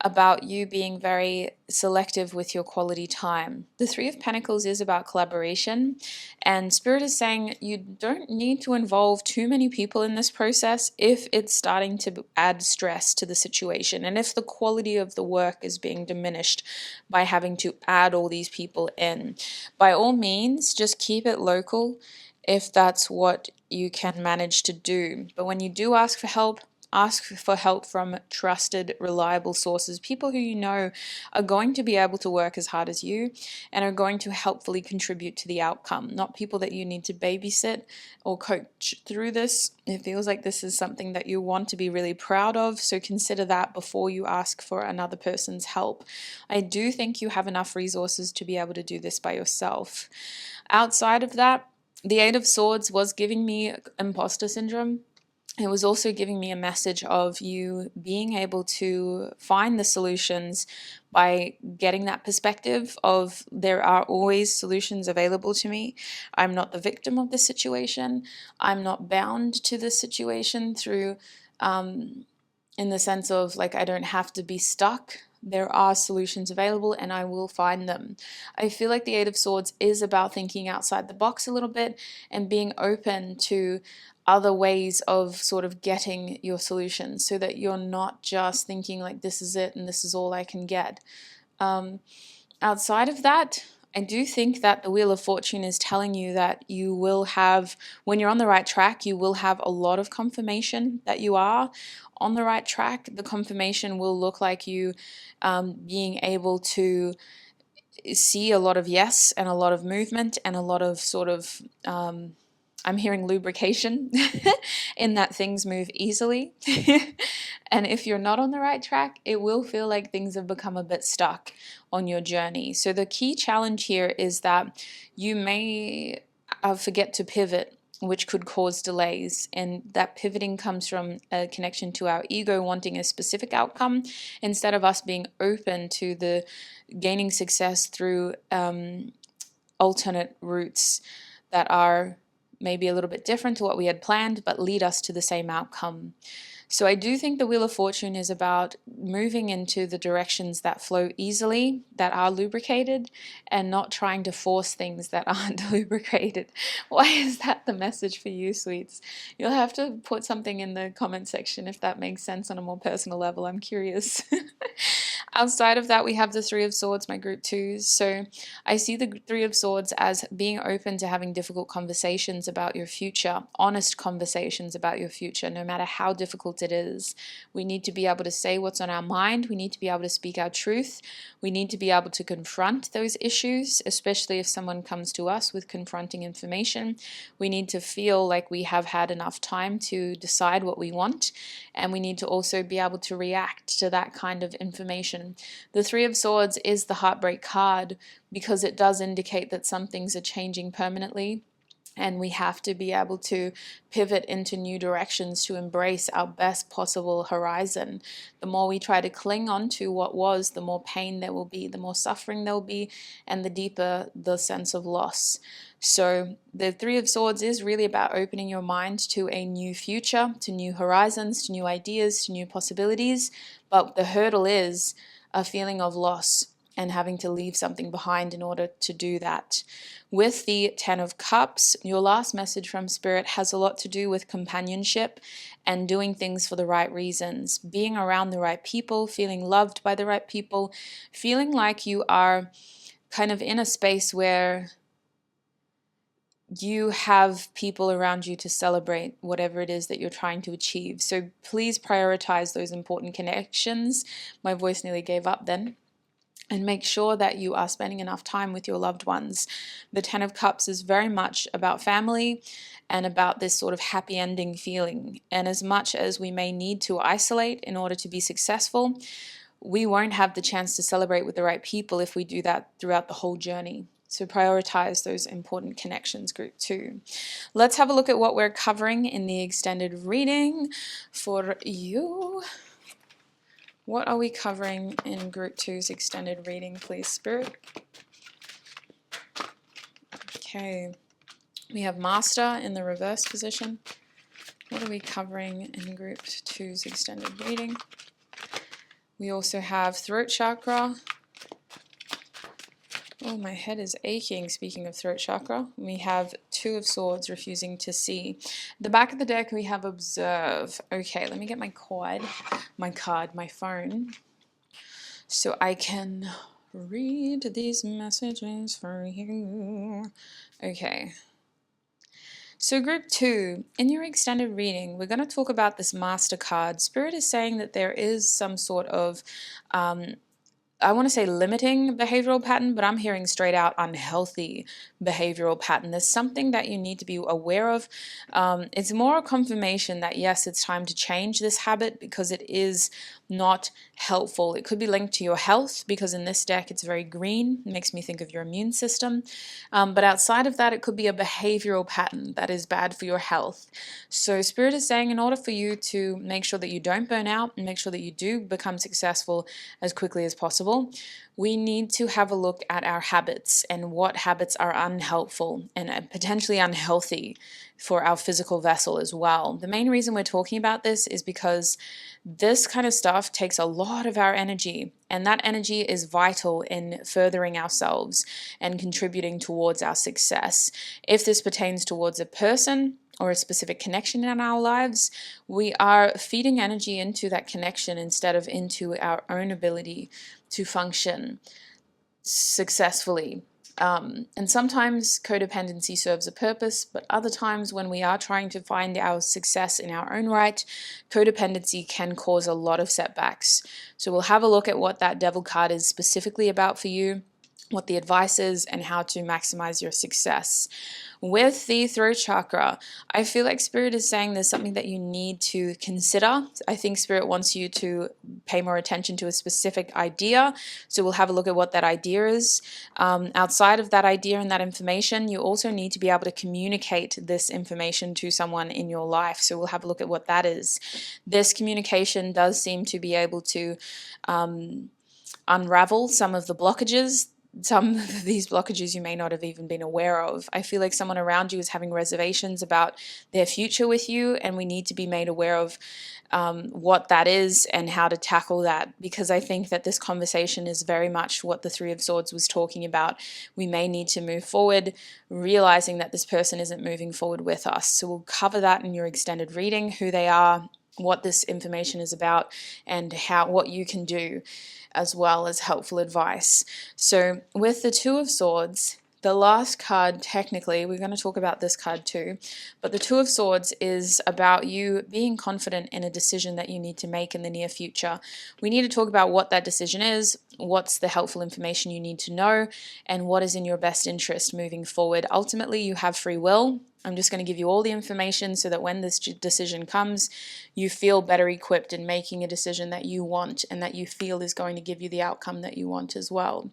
about you being very selective with your quality time. The 3 of Pentacles is about collaboration, and Spirit is saying you don't need to involve too many people in this process if it's starting to add stress to the situation, and if the quality of the work is being diminished by having to add all these people in. By all means, just keep it local if that's what you can manage to do. But when you do ask for help from trusted, reliable sources, people who you know are going to be able to work as hard as you and are going to helpfully contribute to the outcome, not people that you need to babysit or coach through this. It feels like this is something that you want to be really proud of, so consider that before you ask for another person's help. I do think you have enough resources to be able to do this by yourself. Outside of that, the 8 of Swords was giving me imposter syndrome. it was also giving me a message of you being able to find the solutions by getting that perspective of there are always solutions available to me. I'm not the victim of the situation. I'm not bound to the situation through, in the sense of like, I don't have to be stuck. There are solutions available and I will find them. I feel like the Eight of Swords is about thinking outside the box a little bit and being open to other ways of sort of getting your solutions, so that you're not just thinking like this is it and this is all I can get. Outside of that, I do think that the Wheel of Fortune is telling you that you will have, when you're on the right track, you will have a lot of confirmation that you are on the right track. The confirmation will look like you being able to see a lot of yes and a lot of movement and a lot of sort of I'm hearing lubrication in that things move easily. And if you're not on the right track, it will feel like things have become a bit stuck on your journey. So the key challenge here is that you may forget to pivot, which could cause delays. And that pivoting comes from a connection to our ego wanting a specific outcome instead of us being open to the gaining success through alternate routes that are maybe a little bit different to what we had planned, but lead us to the same outcome. So I do think the Wheel of Fortune is about moving into the directions that flow easily, that are lubricated, and not trying to force things that aren't lubricated. Why is that the message for you, sweets? You'll have to put something in the comment section if that makes sense on a more personal level. I'm curious. Outside of that, we have the Three of Swords, my group twos. So I see the Three of Swords as being open to having difficult conversations about your future, honest conversations about your future, no matter how difficult it is. We need to be able to say what's on our mind. We need to be able to speak our truth. We need to be able to confront those issues, especially if someone comes to us with confronting information. We need to feel like we have had enough time to decide what we want, and we need to also be able to react to that kind of information. The Three of Swords is the heartbreak card because it does indicate that some things are changing permanently, and we have to be able to pivot into new directions to embrace our best possible horizon. The more we try to cling on to what was, the more pain there will be, the more suffering there will be, and the deeper the sense of loss. So the Three of Swords is really about opening your mind to a new future, to new horizons, to new ideas, to new possibilities. But the hurdle is a feeling of loss and having to leave something behind in order to do that. With the Ten of Cups, your last message from Spirit has a lot to do with companionship and doing things for the right reasons, being around the right people, feeling loved by the right people, feeling like you are kind of in a space where you have people around you to celebrate whatever it is that you're trying to achieve. So please prioritize those important connections. My voice nearly gave up then. And make sure that you are spending enough time with your loved ones. The Ten of Cups is very much about family and about this sort of happy ending feeling. And as much as we may need to isolate in order to be successful, we won't have the chance to celebrate with the right people if we do that throughout the whole journey. So prioritize those important connections, group two. Let's have a look at what we're covering in the extended reading for you. What are we covering in Group 2's extended reading, please, Spirit? Okay. We have Master in the reverse position. What are we covering in Group 2's extended reading? We also have Throat Chakra. Oh, my head is aching, speaking of Throat Chakra. We have Two of Swords, refusing to see. The back of the deck, we have Observe. Okay, let me get my phone, so I can read these messages for you. Okay. So group 2, in your extended reading, we're going to talk about this Master card. Spirit is saying that there is some sort of I want to say limiting behavioral pattern, but I'm hearing straight out unhealthy behavioral pattern. There's something that you need to be aware of. It's more a confirmation that yes, it's time to change this habit because it is not helpful. It could be linked to your health because in this deck it's very green. It makes me think of your immune system. But outside of that, it could be a behavioral pattern that is bad for your health. So Spirit is saying in order for you to make sure that you don't burn out and make sure that you do become successful as quickly as possible, we need to have a look at our habits and what habits are unhelpful and potentially unhealthy for our physical vessel as well. The main reason we're talking about this is because this kind of stuff takes a lot of our energy, and that energy is vital in furthering ourselves and contributing towards our success. If this pertains towards a person or a specific connection in our lives, we are feeding energy into that connection instead of into our own ability to function successfully. And sometimes codependency serves a purpose, but other times when we are trying to find our success in our own right, codependency can cause a lot of setbacks. So we'll have a look at what that devil card is specifically about for you, what the advice is, and how to maximize your success. With the throat chakra, I feel like Spirit is saying there's something that you need to consider. I think Spirit wants you to pay more attention to a specific idea. So we'll have a look at what that idea is. Outside of that idea and that information, you also need to be able to communicate this information to someone in your life. So we'll have a look at what that is. This communication does seem to be able to unravel some of the blockages. Some of these blockages you may not have even been aware of. I feel like someone around you is having reservations about their future with you, and we need to be made aware of what that is and how to tackle that, because I think that this conversation is very much what the Three of Swords was talking about. We may need to move forward, realizing that this person isn't moving forward with us. So we'll cover that in your extended reading, who they are, what this information is about, and what you can do, as well as helpful advice. So with the Two of Swords, the last card, technically, we're going to talk about this card too, but the Two of Swords is about you being confident in a decision that you need to make in the near future. We need to talk about what that decision is, what's the helpful information you need to know, and what is in your best interest moving forward. Ultimately, you have free will. I'm just going to give you all the information so that when this decision comes, you feel better equipped in making a decision that you want and that you feel is going to give you the outcome that you want as well.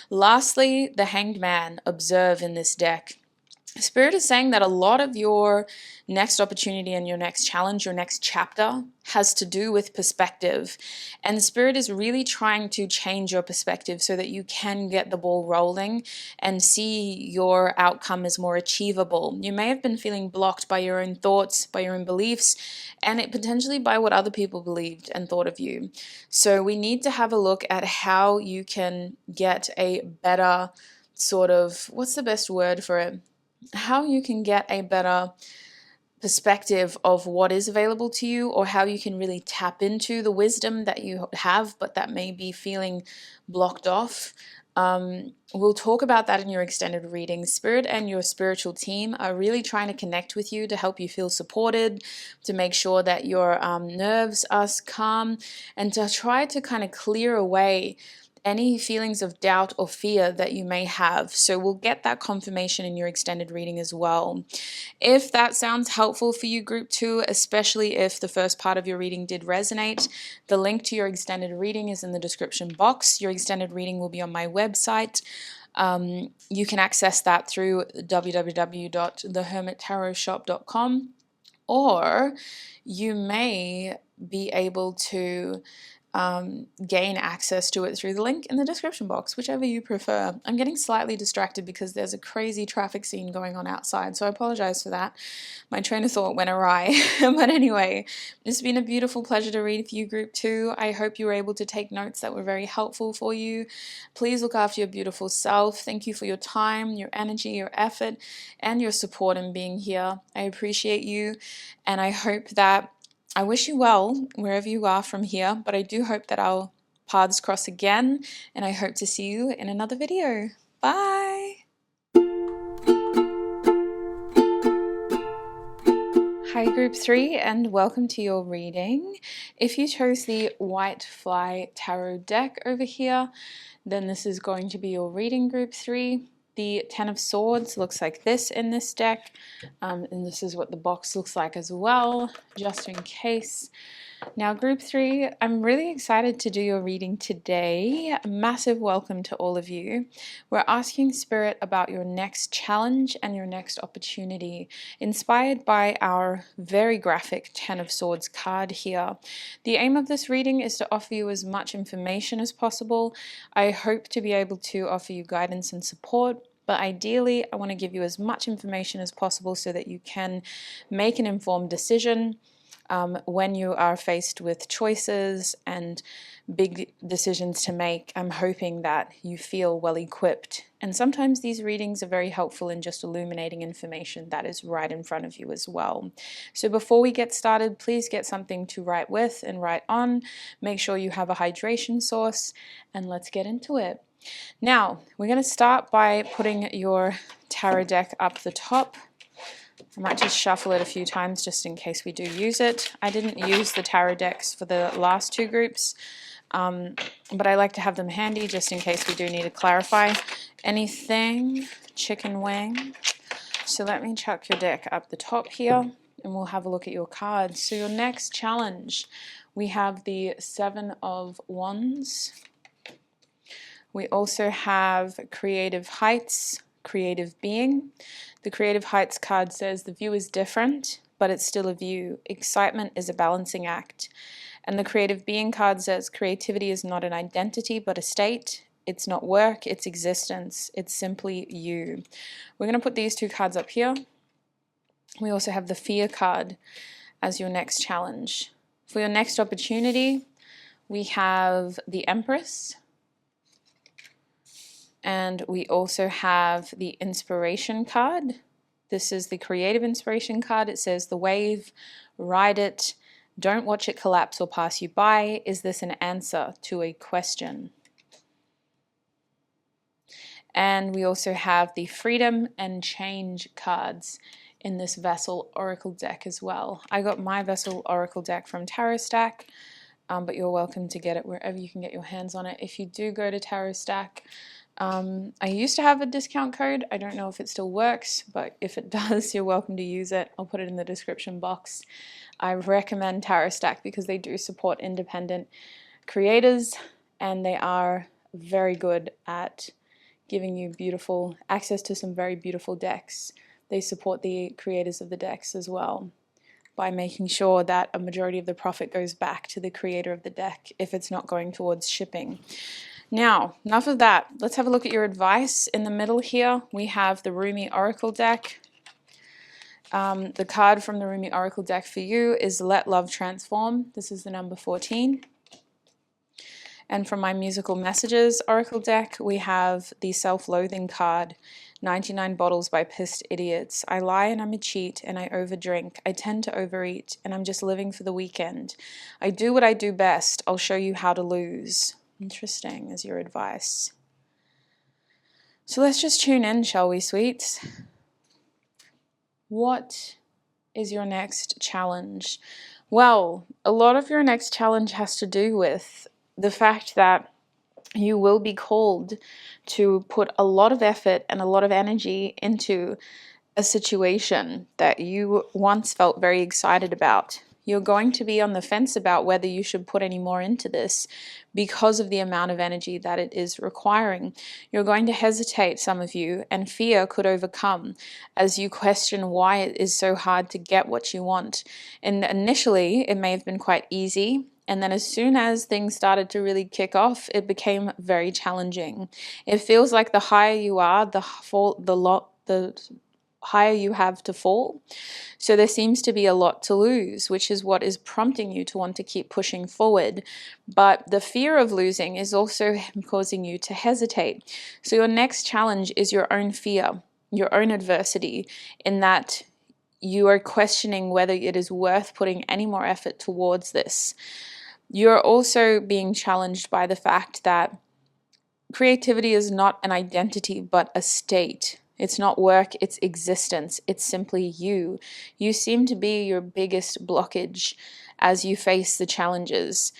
Lastly, the Hanged Man. Observe in this deck. Spirit is saying that a lot of your next opportunity and your next challenge, your next chapter, has to do with perspective. And Spirit is really trying to change your perspective so that you can get the ball rolling and see your outcome as more achievable. You may have been feeling blocked by your own thoughts, by your own beliefs, and it potentially by what other people believed and thought of you. So we need to have a look at how you can get a better sort of, what's the best word for it? How you can get a better perspective of what is available to you, or how you can really tap into the wisdom that you have but that may be feeling blocked off. We'll talk about that in your extended reading. Spirit and your spiritual team are really trying to connect with you to help you feel supported, to make sure that your nerves are calm, and to try to kind of clear away any feelings of doubt or fear that you may have. So we'll get that confirmation in your extended reading as well. If that sounds helpful for you, group 2, especially if the first part of your reading did resonate, the link to your extended reading is in the description box. Your extended reading will be on my website. You can access that through www.thehermittarotshop.com, or you may be able to gain access to it through the link in the description box, whichever you prefer. I'm getting slightly distracted because there's a crazy traffic scene going on outside, so I apologize for that. My train of thought went awry. But anyway, it's been a beautiful pleasure to read for you, group 2. I hope you were able to take notes that were very helpful for you. Please look after your beautiful self. Thank you for your time, your energy, your effort, and your support in being here. I appreciate you, and I hope that I wish you well wherever you are from here, but I do hope that our paths cross again, and I hope to see you in another video. Bye! Hi Group 3 and welcome to your reading. If you chose the White Fly Tarot deck over here, then this is going to be your reading Group 3. The Ten of Swords looks like this in this deck, and this is what the box looks like as well, just in case. Now Group 3, I'm really excited to do your reading today. A massive welcome to all of you. We're asking Spirit about your next challenge and your next opportunity, inspired by our very graphic Ten of Swords card here. The aim of this reading is to offer you as much information as possible. I hope to be able to offer you guidance and support, but ideally I want to give you as much information as possible so that you can make an informed decision when you are faced with choices and big decisions to make. I'm hoping that you feel well equipped. And sometimes these readings are very helpful in just illuminating information that is right in front of you as well. So before we get started, please get something to write with and write on. Make sure you have a hydration source, and let's get into it. Now, we're going to start by putting your tarot deck up the top. I might just shuffle it a few times just in case we do use it. I didn't use the tarot decks for the last two groups, but I like to have them handy just in case we do need to clarify anything. Chicken wing. So let me chuck your deck up the top here and we'll have a look at your cards. So your next challenge, we have the Seven of Wands. We also have Creative Heights, Creative Being. The Creative Heights card says the view is different, but it's still a view. Excitement is a balancing act. And the Creative Being card says creativity is not an identity, but a state. It's not work, it's existence. It's simply you. We're going to put these two cards up here. We also have the Fear card as your next challenge. For your next opportunity, we have the Empress. And we also have the Inspiration card. This is the Creative Inspiration card. It says the wave, ride it, don't watch it collapse or pass you by. Is this an answer to a question? And we also have the Freedom and Change cards in this Vessel Oracle deck as well. I got my Vessel Oracle deck from Tarot Stack, but you're welcome to get it wherever you can get your hands on it. If you do go to Tarot Stack, I used to have a discount code. I don't know if it still works, but if it does, you're welcome to use it. I'll put it in the description box. I recommend Tarot Stack because they do support independent creators and they are very good at giving you beautiful access to some very beautiful decks. They support the creators of the decks as well by making sure that a majority of the profit goes back to the creator of the deck if it's not going towards shipping. Now, enough of that. Let's have a look at your advice. In the middle here, we have the Hermie Oracle deck. The card from the Hermie Oracle deck for you is Let Love Transform. This is the number 14. And from my Musical Messages Oracle deck, we have the Self-Loathing card, 99 Bottles by Pissed Idiots. I lie and I'm a cheat and I overdrink. I tend to overeat and I'm just living for the weekend. I do what I do best. I'll show you how to lose. Interesting as your advice. So let's just tune in, shall we, sweets? What is your next challenge? Well, a lot of your next challenge has to do with the fact that you will be called to put a lot of effort and a lot of energy into a situation that you once felt very excited about. You're going to be on the fence about whether you should put any more into this because of the amount of energy that it is requiring. You're going to hesitate, some of you, and fear could overcome as you question why it is so hard to get what you want. And initially, it may have been quite easy. And then as soon as things started to really kick off, it became very challenging. It feels like the higher you are, the higher you have to fall. So there seems to be a lot to lose, which is what is prompting you to want to keep pushing forward. But the fear of losing is also causing you to hesitate. So your next challenge is your own fear, your own adversity, in that you are questioning whether it is worth putting any more effort towards this. You're also being challenged by the fact that creativity is not an identity, but a state. It's not work, it's existence. It's simply you. You seem to be your biggest blockage as you face the challenges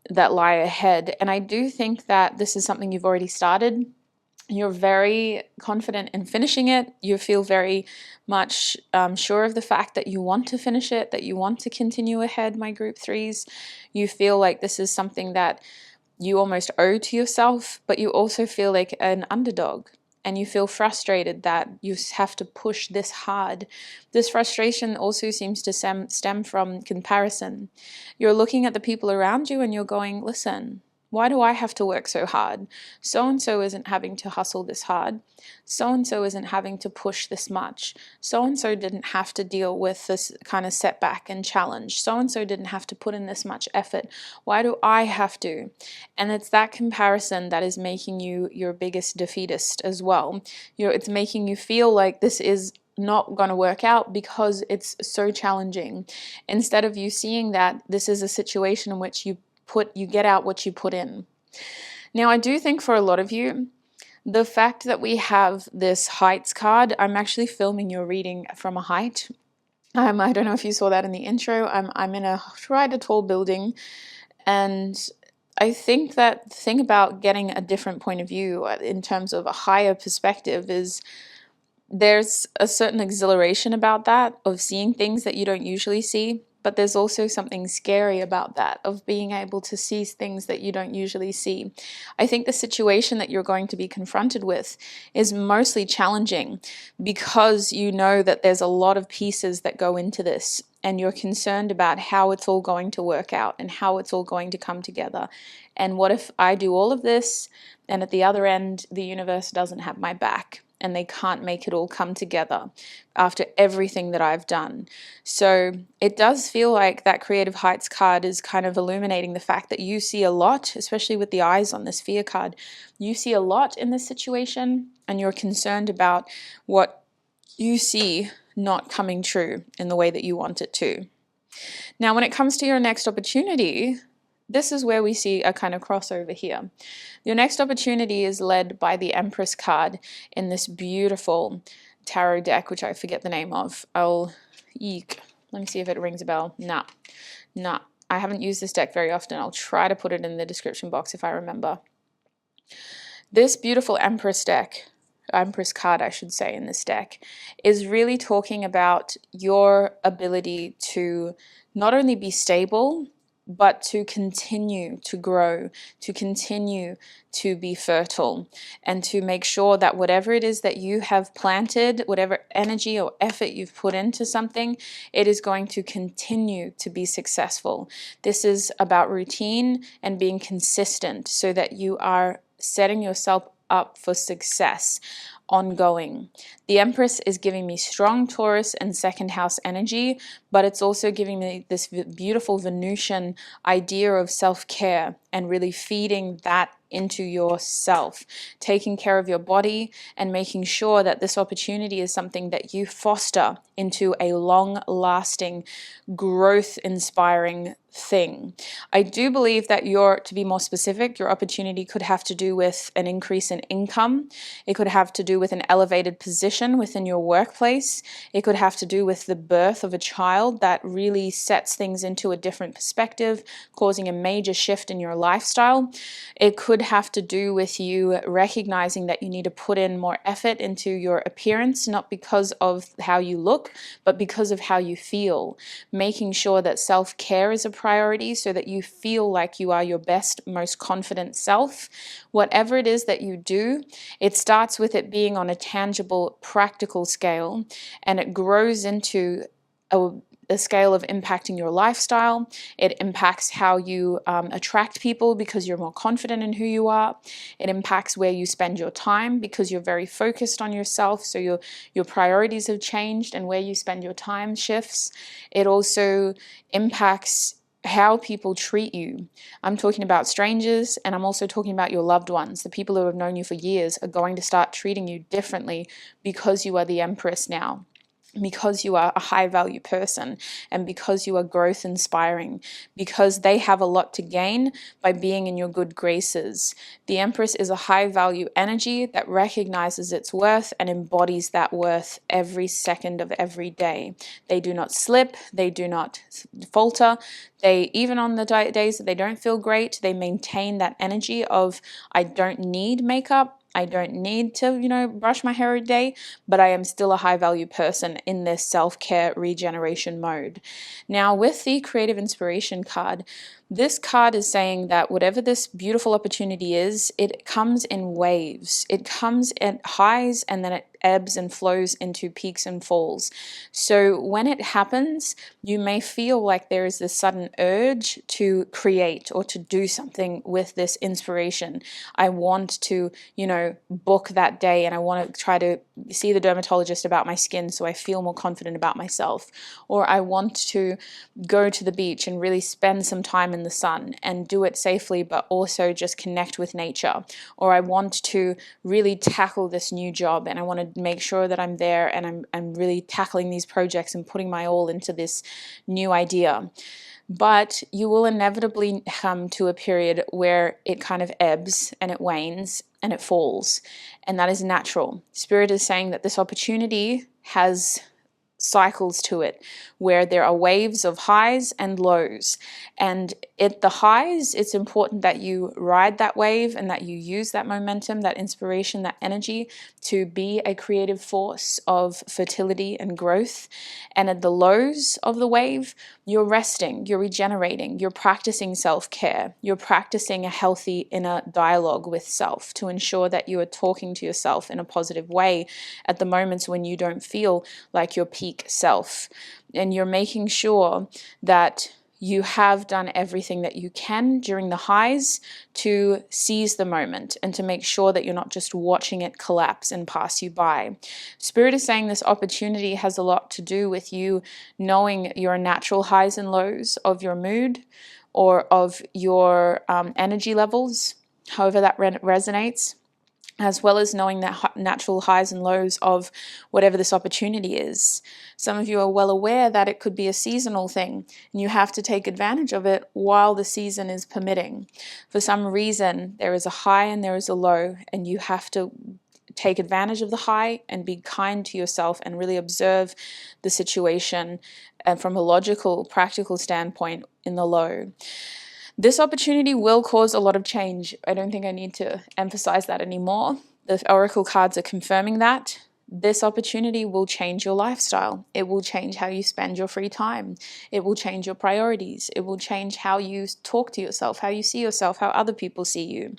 that lie ahead. And I do think that this is something you've already started. You're very confident in finishing it. You feel very much sure of the fact that you want to finish it, that you want to continue ahead, my group threes. You feel like this is something that you almost owe to yourself, but you also feel like an underdog. And you feel frustrated that you have to push this hard. This frustration also seems to stem from comparison. You're looking at the people around you and you're going, listen, why do I have to work so hard? So-and-so isn't having to hustle this hard. So-and-so isn't having to push this much. So-and-so didn't have to deal with this kind of setback and challenge. So-and-so didn't have to put in this much effort. Why do I have to? And it's that comparison that is making you your biggest defeatist as well. It's making you feel like this is not going to work out because it's so challenging. Instead of you seeing that this is a situation in which you get out what you put in. Now, I do think for a lot of you, the fact that we have this heights card, I'm actually filming your reading from a height. I don't know if you saw that in the intro. I'm in a rather tall building, and I think that the thing about getting a different point of view in terms of a higher perspective is there's a certain exhilaration about that, of seeing things that you don't usually see. But there's also something scary about that, of being able to see things that you don't usually see. I think the situation that you're going to be confronted with is mostly challenging because you know that there's a lot of pieces that go into this, and you're concerned about how it's all going to work out and how it's all going to come together. And what if I do all of this and at the other end, the universe doesn't have my back? And they can't make it all come together after everything that I've done. So it does feel like that Creative Heights card is kind of illuminating the fact that you see a lot, especially with the eyes on this Fear card. You see a lot in this situation, and you're concerned about what you see not coming true in the way that you want it to. Now, when it comes to your next opportunity, this is where we see a kind of crossover here. Your next opportunity is led by the Empress card in this beautiful tarot deck, which I forget the name of. Eek. Let me see if it rings a bell. Nah. I haven't used this deck very often. I'll try to put it in the description box if I remember. This beautiful Empress card, I should say, in this deck, is really talking about your ability to not only be stable, but to continue to grow, to continue to be fertile, and to make sure that whatever it is that you have planted, whatever energy or effort you've put into something, it is going to continue to be successful. This is about routine and being consistent so that you are setting yourself up for success ongoing. The Empress is giving me strong Taurus and second house energy, but it's also giving me this beautiful Venusian idea of self-care and really feeding that into yourself, taking care of your body and making sure that this opportunity is something that you foster into a long-lasting, growth-inspiring thing. I do believe that to be more specific, your opportunity could have to do with an increase in income. It could have to do with an elevated position within your workplace. It could have to do with the birth of a child that really sets things into a different perspective, causing a major shift in your lifestyle. It could have to do with you recognizing that you need to put in more effort into your appearance, not because of how you look, but because of how you feel. Making sure that self-care is a priority so that you feel like you are your best, most confident self. Whatever it is that you do, it starts with it being on a tangible, practical scale, and it grows into a scale of impacting your lifestyle. It impacts how you attract people because you're more confident in who you are. It impacts where you spend your time because you're very focused on yourself. So your priorities have changed and where you spend your time shifts. It also impacts how people treat you. I'm talking about strangers, and I'm also talking about your loved ones. The people who have known you for years are going to start treating you differently because you are the Empress now. because you are a high value person and because you are growth inspiring, because they have a lot to gain by being in your good graces. The Empress is a high value energy that recognizes its worth and embodies that worth every second of every day. They do not slip, they do not falter. They, even on the days that they don't feel great, they maintain that energy of, I don't need makeup, I don't need to, brush my hair every day, but I am still a high value person in this self-care regeneration mode. Now, with the creative inspiration card, this card is saying that whatever this beautiful opportunity is, it comes in waves. It comes at highs and then it ebbs and flows into peaks and falls. So when it happens, you may feel like there is this sudden urge to create or to do something with this inspiration. I want to, book that day, and I want to try to see the dermatologist about my skin so I feel more confident about myself. Or I want to go to the beach and really spend some time in the sun and do it safely, but also just connect with nature. Or I want to really tackle this new job and I want to make sure that I'm there and I'm really tackling these projects and putting my all into this new idea. But you will inevitably come to a period where it kind of ebbs and it wanes and it falls. And that is natural. Spirit is saying that this opportunity has cycles to it, where there are waves of highs and lows. And at the highs, it's important that you ride that wave and that you use that momentum, that inspiration, that energy to be a creative force of fertility and growth. And at the lows of the wave, you're resting, you're regenerating, you're practicing self-care, you're practicing a healthy inner dialogue with self to ensure that you are talking to yourself in a positive way at the moments when you don't feel like your peak self. And you're making sure that you have done everything that you can during the highs to seize the moment and to make sure that you're not just watching it collapse and pass you by. Spirit is saying this opportunity has a lot to do with you knowing your natural highs and lows of your mood or of your energy levels, however that resonates, as well as knowing that natural highs and lows of whatever this opportunity is. Some of you are well aware that it could be a seasonal thing, and you have to take advantage of it while the season is permitting. For some reason, there is a high and there is a low, and you have to take advantage of the high and be kind to yourself and really observe the situation and from a logical, practical standpoint in the low. This opportunity will cause a lot of change. I don't think I need to emphasize that anymore. The oracle cards are confirming that. This opportunity will change your lifestyle. It will change how you spend your free time. It will change your priorities. It will change how you talk to yourself, how you see yourself, how other people see you.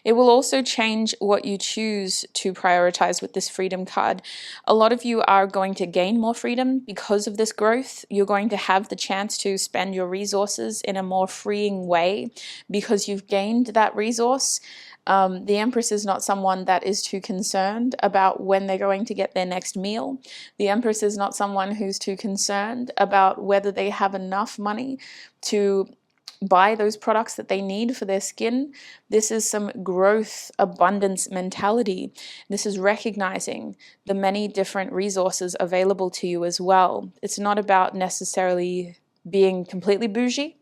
It will also change what you choose to prioritize with this freedom card. A lot of you are going to gain more freedom because of this growth. You're going to have the chance to spend your resources in a more freeing way because you've gained that resource. The Empress is not someone that is too concerned about when they're going to get their next meal. The Empress is not someone who's too concerned about whether they have enough money to buy those products that they need for their skin. This is some growth, abundance mentality. This is recognizing the many different resources available to you as well. It's not about necessarily being completely bougie,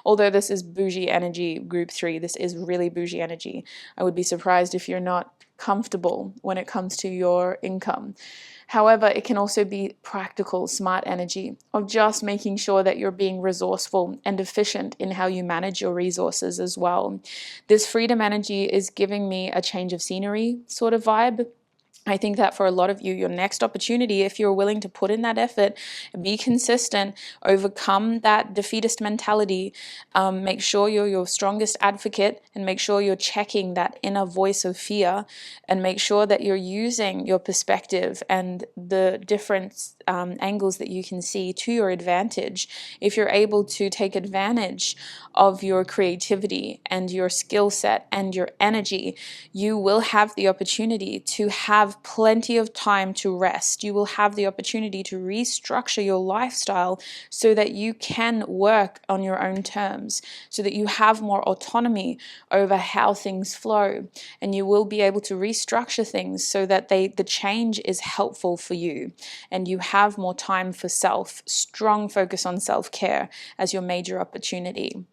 although this is bougie energy group 3. This is really bougie energy. I would be surprised if you're not comfortable when it comes to your income. However, it can also be practical, smart energy of just making sure that you're being resourceful and efficient in how you manage your resources as well. This freedom energy is giving me a change of scenery sort of vibe. I think that for a lot of you, your next opportunity, if you're willing to put in that effort, be consistent, overcome that defeatist mentality, make sure you're your strongest advocate and make sure you're checking that inner voice of fear and make sure that you're using your perspective and the different angles that you can see to your advantage. If you're able to take advantage of your creativity and your skill set and your energy, you will have the opportunity to have have plenty of time to rest. You will have the opportunity to restructure your lifestyle so that you can work on your own terms, so that you have more autonomy over how things flow, and you will be able to restructure things so that the change is helpful for you, and you have more time for self. Strong focus on self-care as your major opportunity.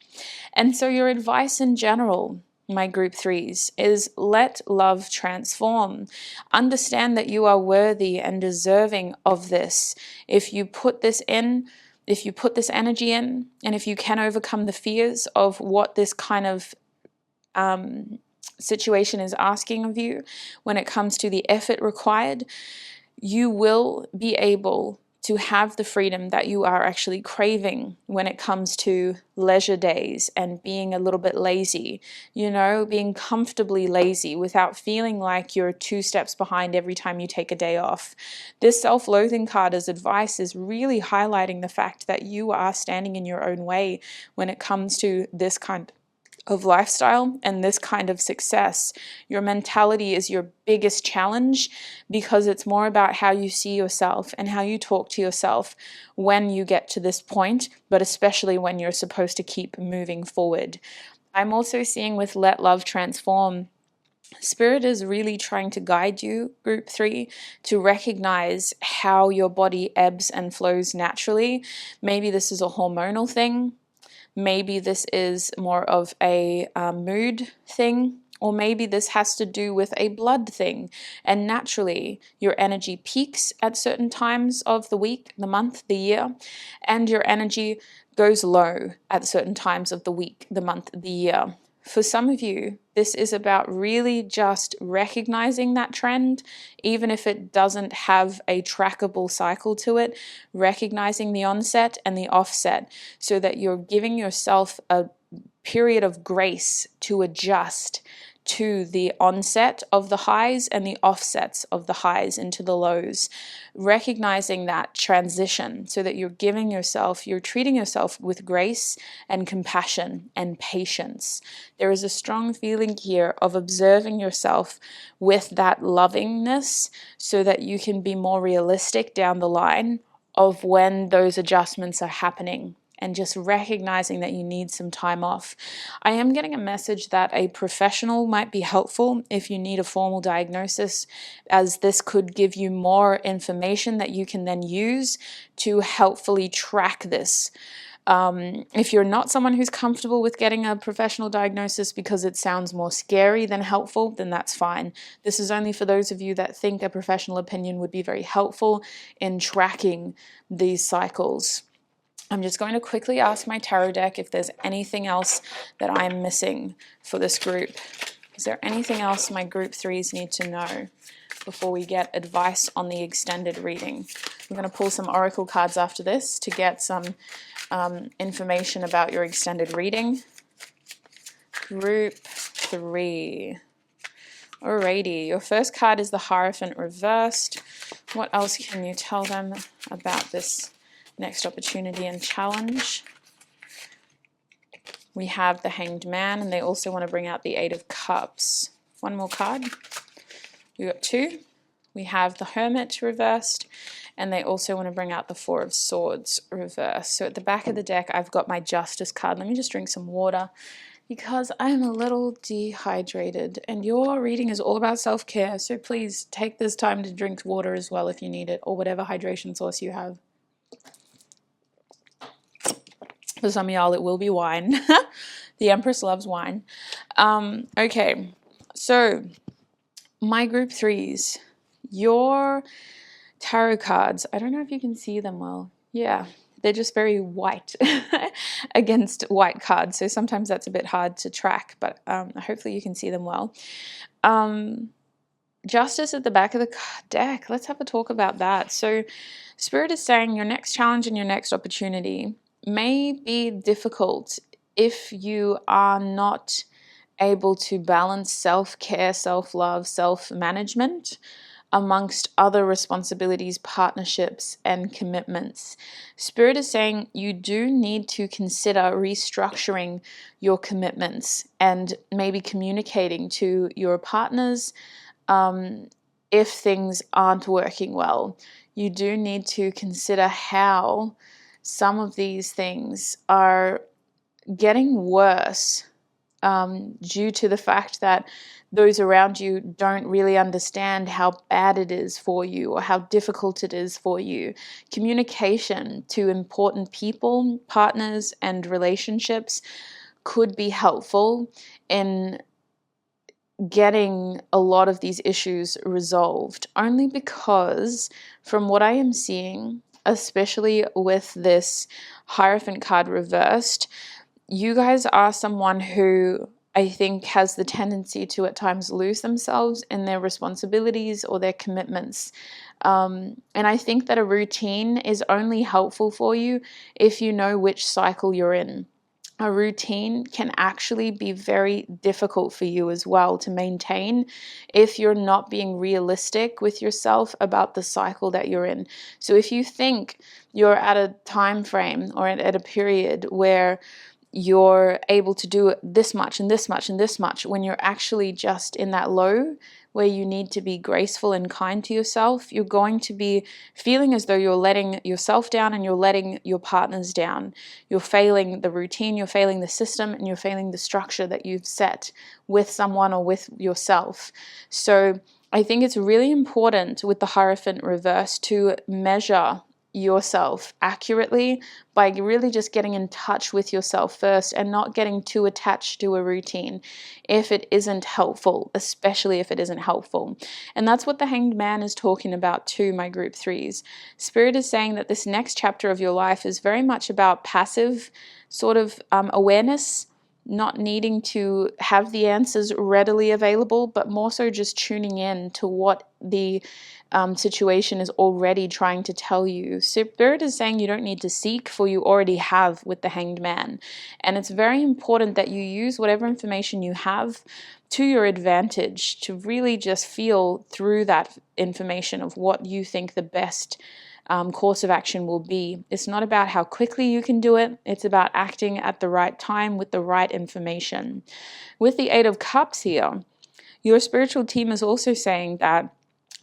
And so your advice in general, my group threes, is let love transform. Understand that you are worthy and deserving of this. If you put this in, if you put this energy in, and if you can overcome the fears of what this kind of situation is asking of you when it comes to the effort required, you will be able to have the freedom that you are actually craving when it comes to leisure days and being a little bit lazy, being comfortably lazy without feeling like you're 2 steps behind every time you take a day off. This self-loathing card as advice is really highlighting the fact that you are standing in your own way when it comes to this kind of lifestyle and this kind of success. Your mentality is your biggest challenge because it's more about how you see yourself and how you talk to yourself when you get to this point, but especially when you're supposed to keep moving forward. I'm also seeing with Let Love Transform, Spirit is really trying to guide you, group 3, to recognize how your body ebbs and flows naturally. Maybe this is a hormonal thing. Maybe this is more of a mood thing, or maybe this has to do with a blood thing. And naturally, your energy peaks at certain times of the week, the month, the year, and your energy goes low at certain times of the week, the month, the year. For some of you, this is about really just recognizing that trend, even if it doesn't have a trackable cycle to it, recognizing the onset and the offset so that you're giving yourself a period of grace to adjust to the onset of the highs and the offsets of the highs into the lows, recognizing that transition so that you're treating yourself with grace and compassion and patience. There is a strong feeling here of observing yourself with that lovingness so that you can be more realistic down the line of when those adjustments are happening, and just recognizing that you need some time off. I am getting a message that a professional might be helpful if you need a formal diagnosis, as this could give you more information that you can then use to helpfully track this. If you're not someone who's comfortable with getting a professional diagnosis because it sounds more scary than helpful, then that's fine. This is only for those of you that think a professional opinion would be very helpful in tracking these cycles. I'm just going to quickly ask my tarot deck if there's anything else that I'm missing for this group. Is there anything else my group 3s need to know before we get advice on the extended reading? I'm going to pull some oracle cards after this to get some information about your extended reading. Group 3. Alrighty, your first card is the Hierophant reversed. What else can you tell them about this next opportunity and challenge? We have the Hanged Man, and they also want to bring out the 8 of Cups. One more card. We got 2. We have the Hermit reversed, and they also want to bring out the 4 of Swords reversed. So at the back of the deck, I've got my Justice card. Let me just drink some water because I'm a little dehydrated, and your reading is all about self-care. So please take this time to drink water as well if you need it, or whatever hydration source you have. For some of y'all, it will be wine. The Empress loves wine. Okay, so my group 3s, your tarot cards, I don't know if you can see them well. Yeah, they're just very white against white cards. So sometimes that's a bit hard to track, but hopefully you can see them well. Justice at the back of the deck. Let's have a talk about that. So Spirit is saying your next challenge and your next opportunity may be difficult if you are not able to balance self-care, self-love, self-management amongst other responsibilities, partnerships, and commitments. Spirit is saying you do need to consider restructuring your commitments and maybe communicating to your partners if things aren't working well, you do need to consider how some of these things are getting worse due to the fact that those around you don't really understand how bad it is for you or how difficult it is for you. Communication to important people, partners, and relationships could be helpful in getting a lot of these issues resolved, only because from what I am seeing, especially with this Hierophant card reversed, you guys are someone who I think has the tendency to at times lose themselves in their responsibilities or their commitments. And I think that a routine is only helpful for you if you know which cycle you're in. A routine can actually be very difficult for you as well to maintain if you're not being realistic with yourself about the cycle that you're in. So if you think you're at a time frame or at a period where you're able to do this much and this much and this much, when you're actually just in that low where you need to be graceful and kind to yourself, you're going to be feeling as though you're letting yourself down and you're letting your partners down. You're failing the routine, you're failing the system, and you're failing the structure that you've set with someone or with yourself. So I think it's really important with the Hierophant reverse to measure yourself accurately by really just getting in touch with yourself first and not getting too attached to a routine if it isn't helpful, especially if it isn't helpful. And that's what the Hanged Man is talking about too, my group threes. Spirit is saying that this next chapter of your life is very much about passive sort of awareness, not needing to have the answers readily available, but more so just tuning in to what the situation is already trying to tell you. Spirit is saying you don't need to seek, for you already have with the Hanged Man. And it's very important that you use whatever information you have to your advantage to really just feel through that information of what you think the best course of action will be. It's not about how quickly you can do it. It's about acting at the right time with the right information. With the Eight of Cups here, your spiritual team is also saying that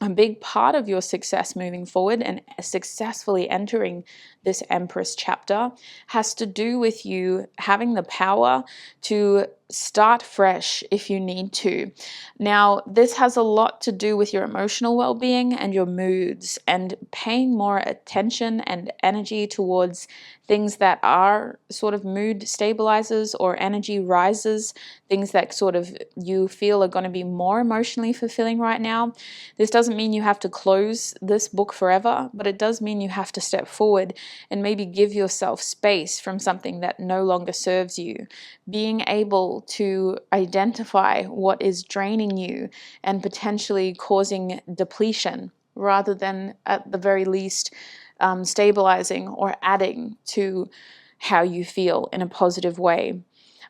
a big part of your success moving forward and successfully entering this Empress chapter has to do with you having the power to start fresh if you need to. Now, this has a lot to do with your emotional well-being and your moods and paying more attention and energy towards things that are sort of mood stabilizers or energy risers, things that sort of you feel are going to be more emotionally fulfilling right now. This doesn't mean you have to close this book forever, but it does mean you have to step forward and maybe give yourself space from something that no longer serves you. Being able to identify what is draining you and potentially causing depletion rather than at the very least stabilizing or adding to how you feel in a positive way.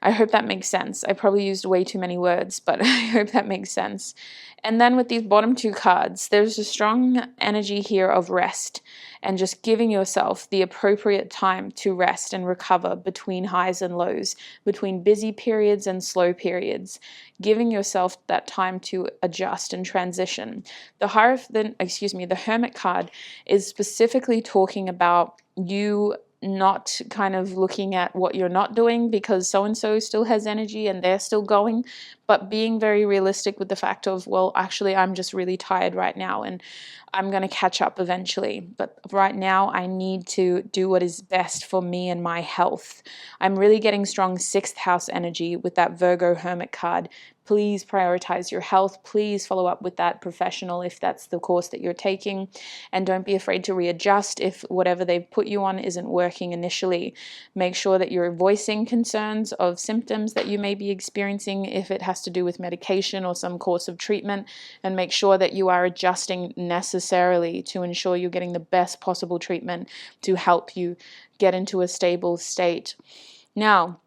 I hope that makes sense. I probably used way too many words, but I hope that makes sense. And then with these bottom two cards, there's a strong energy here of rest and just giving yourself the appropriate time to rest and recover between highs and lows, between busy periods and slow periods, giving yourself that time to adjust and transition. The Hermit card is specifically talking about you not kind of looking at what you're not doing because so-and-so still has energy and they're still going, but being very realistic with the fact of, well, actually, I'm just really tired right now and I'm going to catch up eventually. But right now, I need to do what is best for me and my health. I'm really getting strong 6th house energy with that Virgo Hermit card. Please prioritize your health. Please follow up with that professional if that's the course that you're taking. And don't be afraid to readjust if whatever they've put you on isn't working initially. Make sure that you're voicing concerns of symptoms that you may be experiencing if it has to do with medication or some course of treatment, and make sure that you are adjusting necessarily to ensure you're getting the best possible treatment to help you get into a stable state. Now,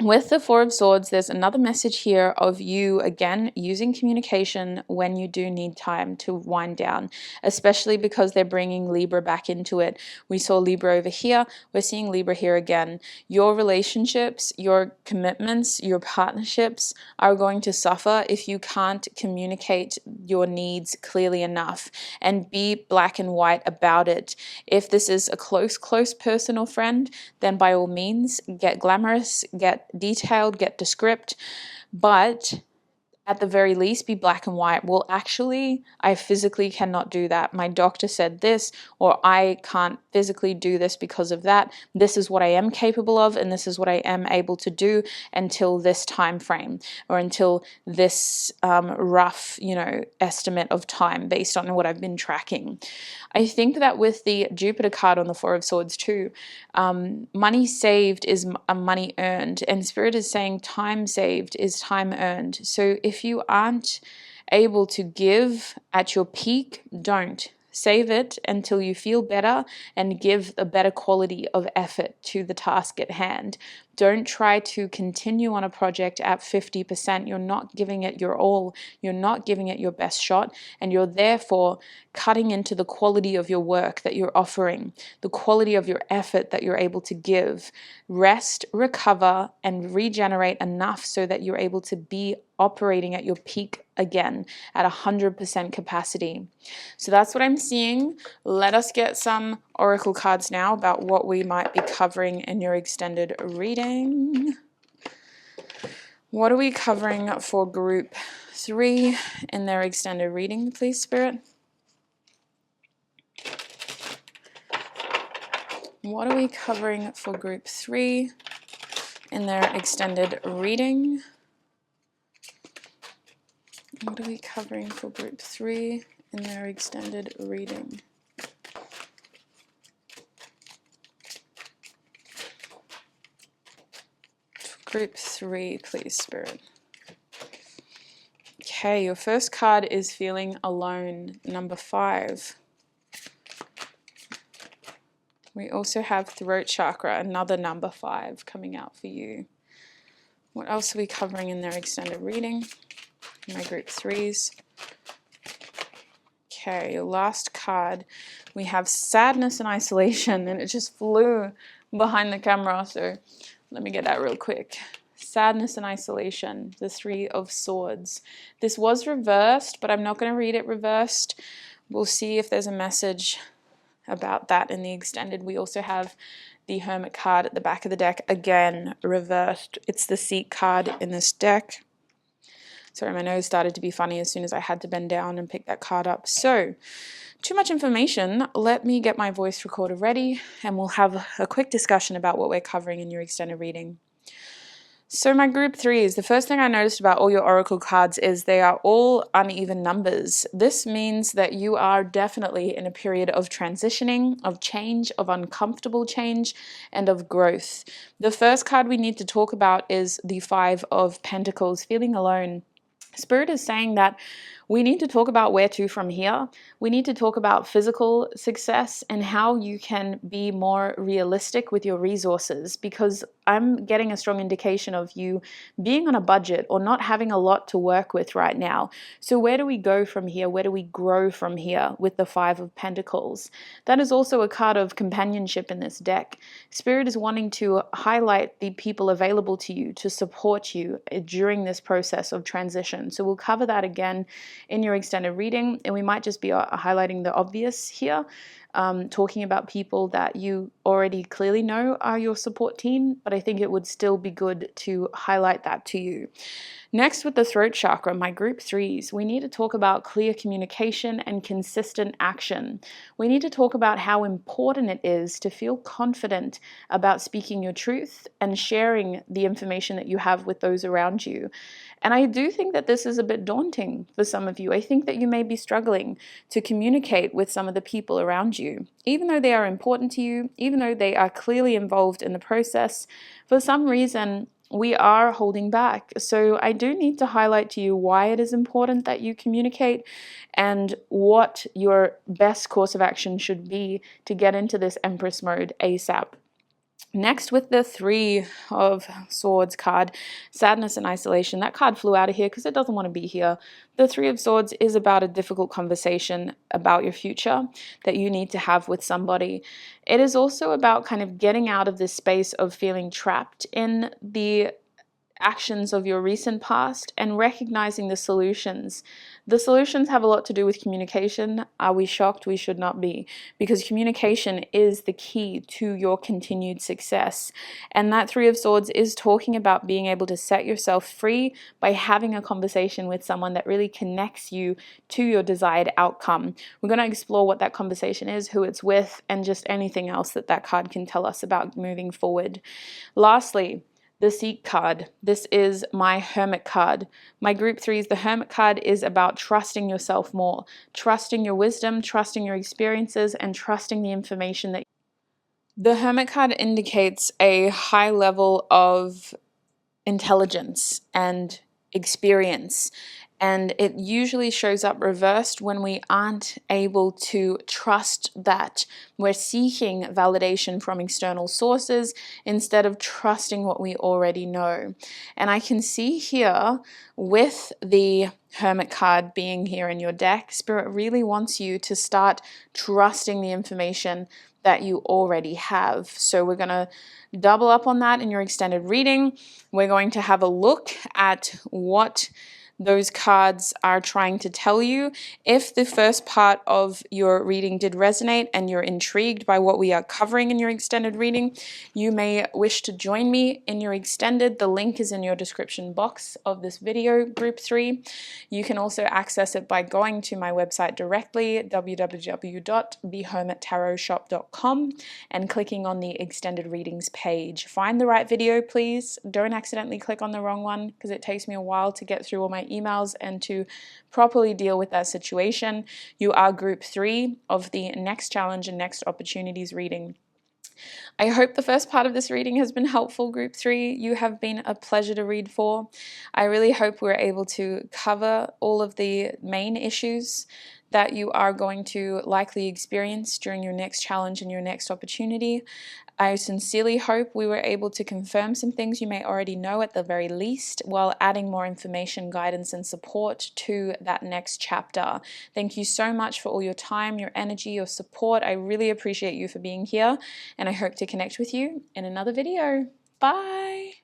With the Four of Swords, there's another message here of you, again, using communication when you do need time to wind down, especially because they're bringing Libra back into it. We saw Libra over here. We're seeing Libra here again. Your relationships, your commitments, your partnerships are going to suffer if you can't communicate your needs clearly enough and be black and white about it. If this is a close personal friend, then by all means, get glamorous, get detailed, get descript, but at the very least be black and white. Well, actually, I physically cannot do that. My doctor said this, or I can't physically do this because of that. This is what I am capable of, and this is what I am able to do until this time frame, or until this rough, estimate of time based on what I've been tracking. I think that with the Jupiter card on the Four of Swords too, money saved is money earned, and Spirit is saying time saved is time earned. So if you aren't able to give at your peak, don't. Save it until you feel better and give a better quality of effort to the task at hand. Don't try to continue on a project at 50%. You're not giving it your all. You're not giving it your best shot, and you're therefore cutting into the quality of your work that you're offering, the quality of your effort that you're able to give. Rest, recover, and regenerate enough so that you're able to be operating at your peak again at 100% capacity. So that's what I'm seeing. Let us get some oracle cards now about what we might be covering in your extended reading. What are we covering for group 3 in their extended reading, please, Spirit? What are we covering for group 3 in their extended reading? What are we covering for group 3 in their extended reading? Group 3, please, Spirit. Okay, your first card is feeling alone, number 5. We also have throat chakra, another number 5 coming out for you. What else are we covering in their extended reading? My group 3s. Okay, your last card. We have sadness and isolation, and it just flew behind the camera, so let me get that real quick. Sadness and isolation, the 3 of Swords. This was reversed, but I'm not going to read it reversed. We'll see if there's a message about that in the extended. We also have the Hermit card at the back of the deck, again reversed. It's the Seek card in this deck. Sorry, my nose started to be funny as soon as I had to bend down and pick that card up. So, too much information. Let me get my voice recorder ready, and we'll have a quick discussion about what we're covering in your extended reading. So my group 3s, the first thing I noticed about all your oracle cards is they are all uneven numbers. This means that you are definitely in a period of transitioning, of change, of uncomfortable change, and of growth. The first card we need to talk about is the 5 of Pentacles, feeling alone. Spirit is saying that we need to talk about where to from here. We need to talk about physical success and how you can be more realistic with your resources, because I'm getting a strong indication of you being on a budget or not having a lot to work with right now. So where do we go from here? Where do we grow from here with the 5 of Pentacles? That is also a card of companionship in this deck. Spirit is wanting to highlight the people available to you to support you during this process of transition. So we'll cover that again in your extended reading, and we might just be highlighting the obvious here, talking about people that you already clearly know are your support team, but I think it would still be good to highlight that to you. Next, with the throat chakra, my group 3s, we need to talk about clear communication and consistent action. We need to talk about how important it is to feel confident about speaking your truth and sharing the information that you have with those around you. And I do think that this is a bit daunting for some of you. I think that you may be struggling to communicate with some of the people around you. Even though they are important to you, even though they are clearly involved in the process, for some reason, we are holding back. So I do need to highlight to you why it is important that you communicate and what your best course of action should be to get into this Empress mode ASAP. Next, with the Three of Swords card, sadness and isolation. That card flew out of here because it doesn't want to be here. The Three of Swords is about a difficult conversation about your future that you need to have with somebody. It is also about kind of getting out of this space of feeling trapped in the actions of your recent past and recognizing the solutions. The solutions have a lot to do with communication. Are we shocked? We should not be, because communication is the key to your continued success. And that Three of Swords is talking about being able to set yourself free by having a conversation with someone that really connects you to your desired outcome. We're going to explore what that conversation is, who it's with, and just anything else that that card can tell us about moving forward. Lastly, the Seek card. This is my Hermit card. My group 3's the Hermit card is about trusting yourself more, trusting your wisdom, trusting your experiences, and trusting the information that the Hermit card indicates a high level of intelligence and experience. And it usually shows up reversed when we aren't able to trust that. We're seeking validation from external sources instead of trusting what we already know. And I can see here with the Hermit card being here in your deck, Spirit really wants you to start trusting the information that you already have. So we're going to double up on that in your extended reading. We're going to have a look at what those cards are trying to tell you. If the first part of your reading did resonate and you're intrigued by what we are covering in your extended reading, you may wish to join me in your extended. The link is in your description box of this video, group 3. You can also access it by going to my website directly, www.thehermittarotshop.com, and clicking on the extended readings page. Find the right video, please. Don't accidentally click on the wrong one, because it takes me a while to get through all my emails and to properly deal with that situation. You are group 3 of the next challenge and next opportunities reading. I hope the first part of this reading has been helpful, group 3. You have been a pleasure to read for. I really hope we're able to cover all of the main issues that you are going to likely experience during your next challenge and your next opportunity. I sincerely hope we were able to confirm some things you may already know at the very least, while adding more information, guidance, and support to that next chapter. Thank you so much for all your time, your energy, your support. I really appreciate you for being here, and I hope to connect with you in another video. Bye!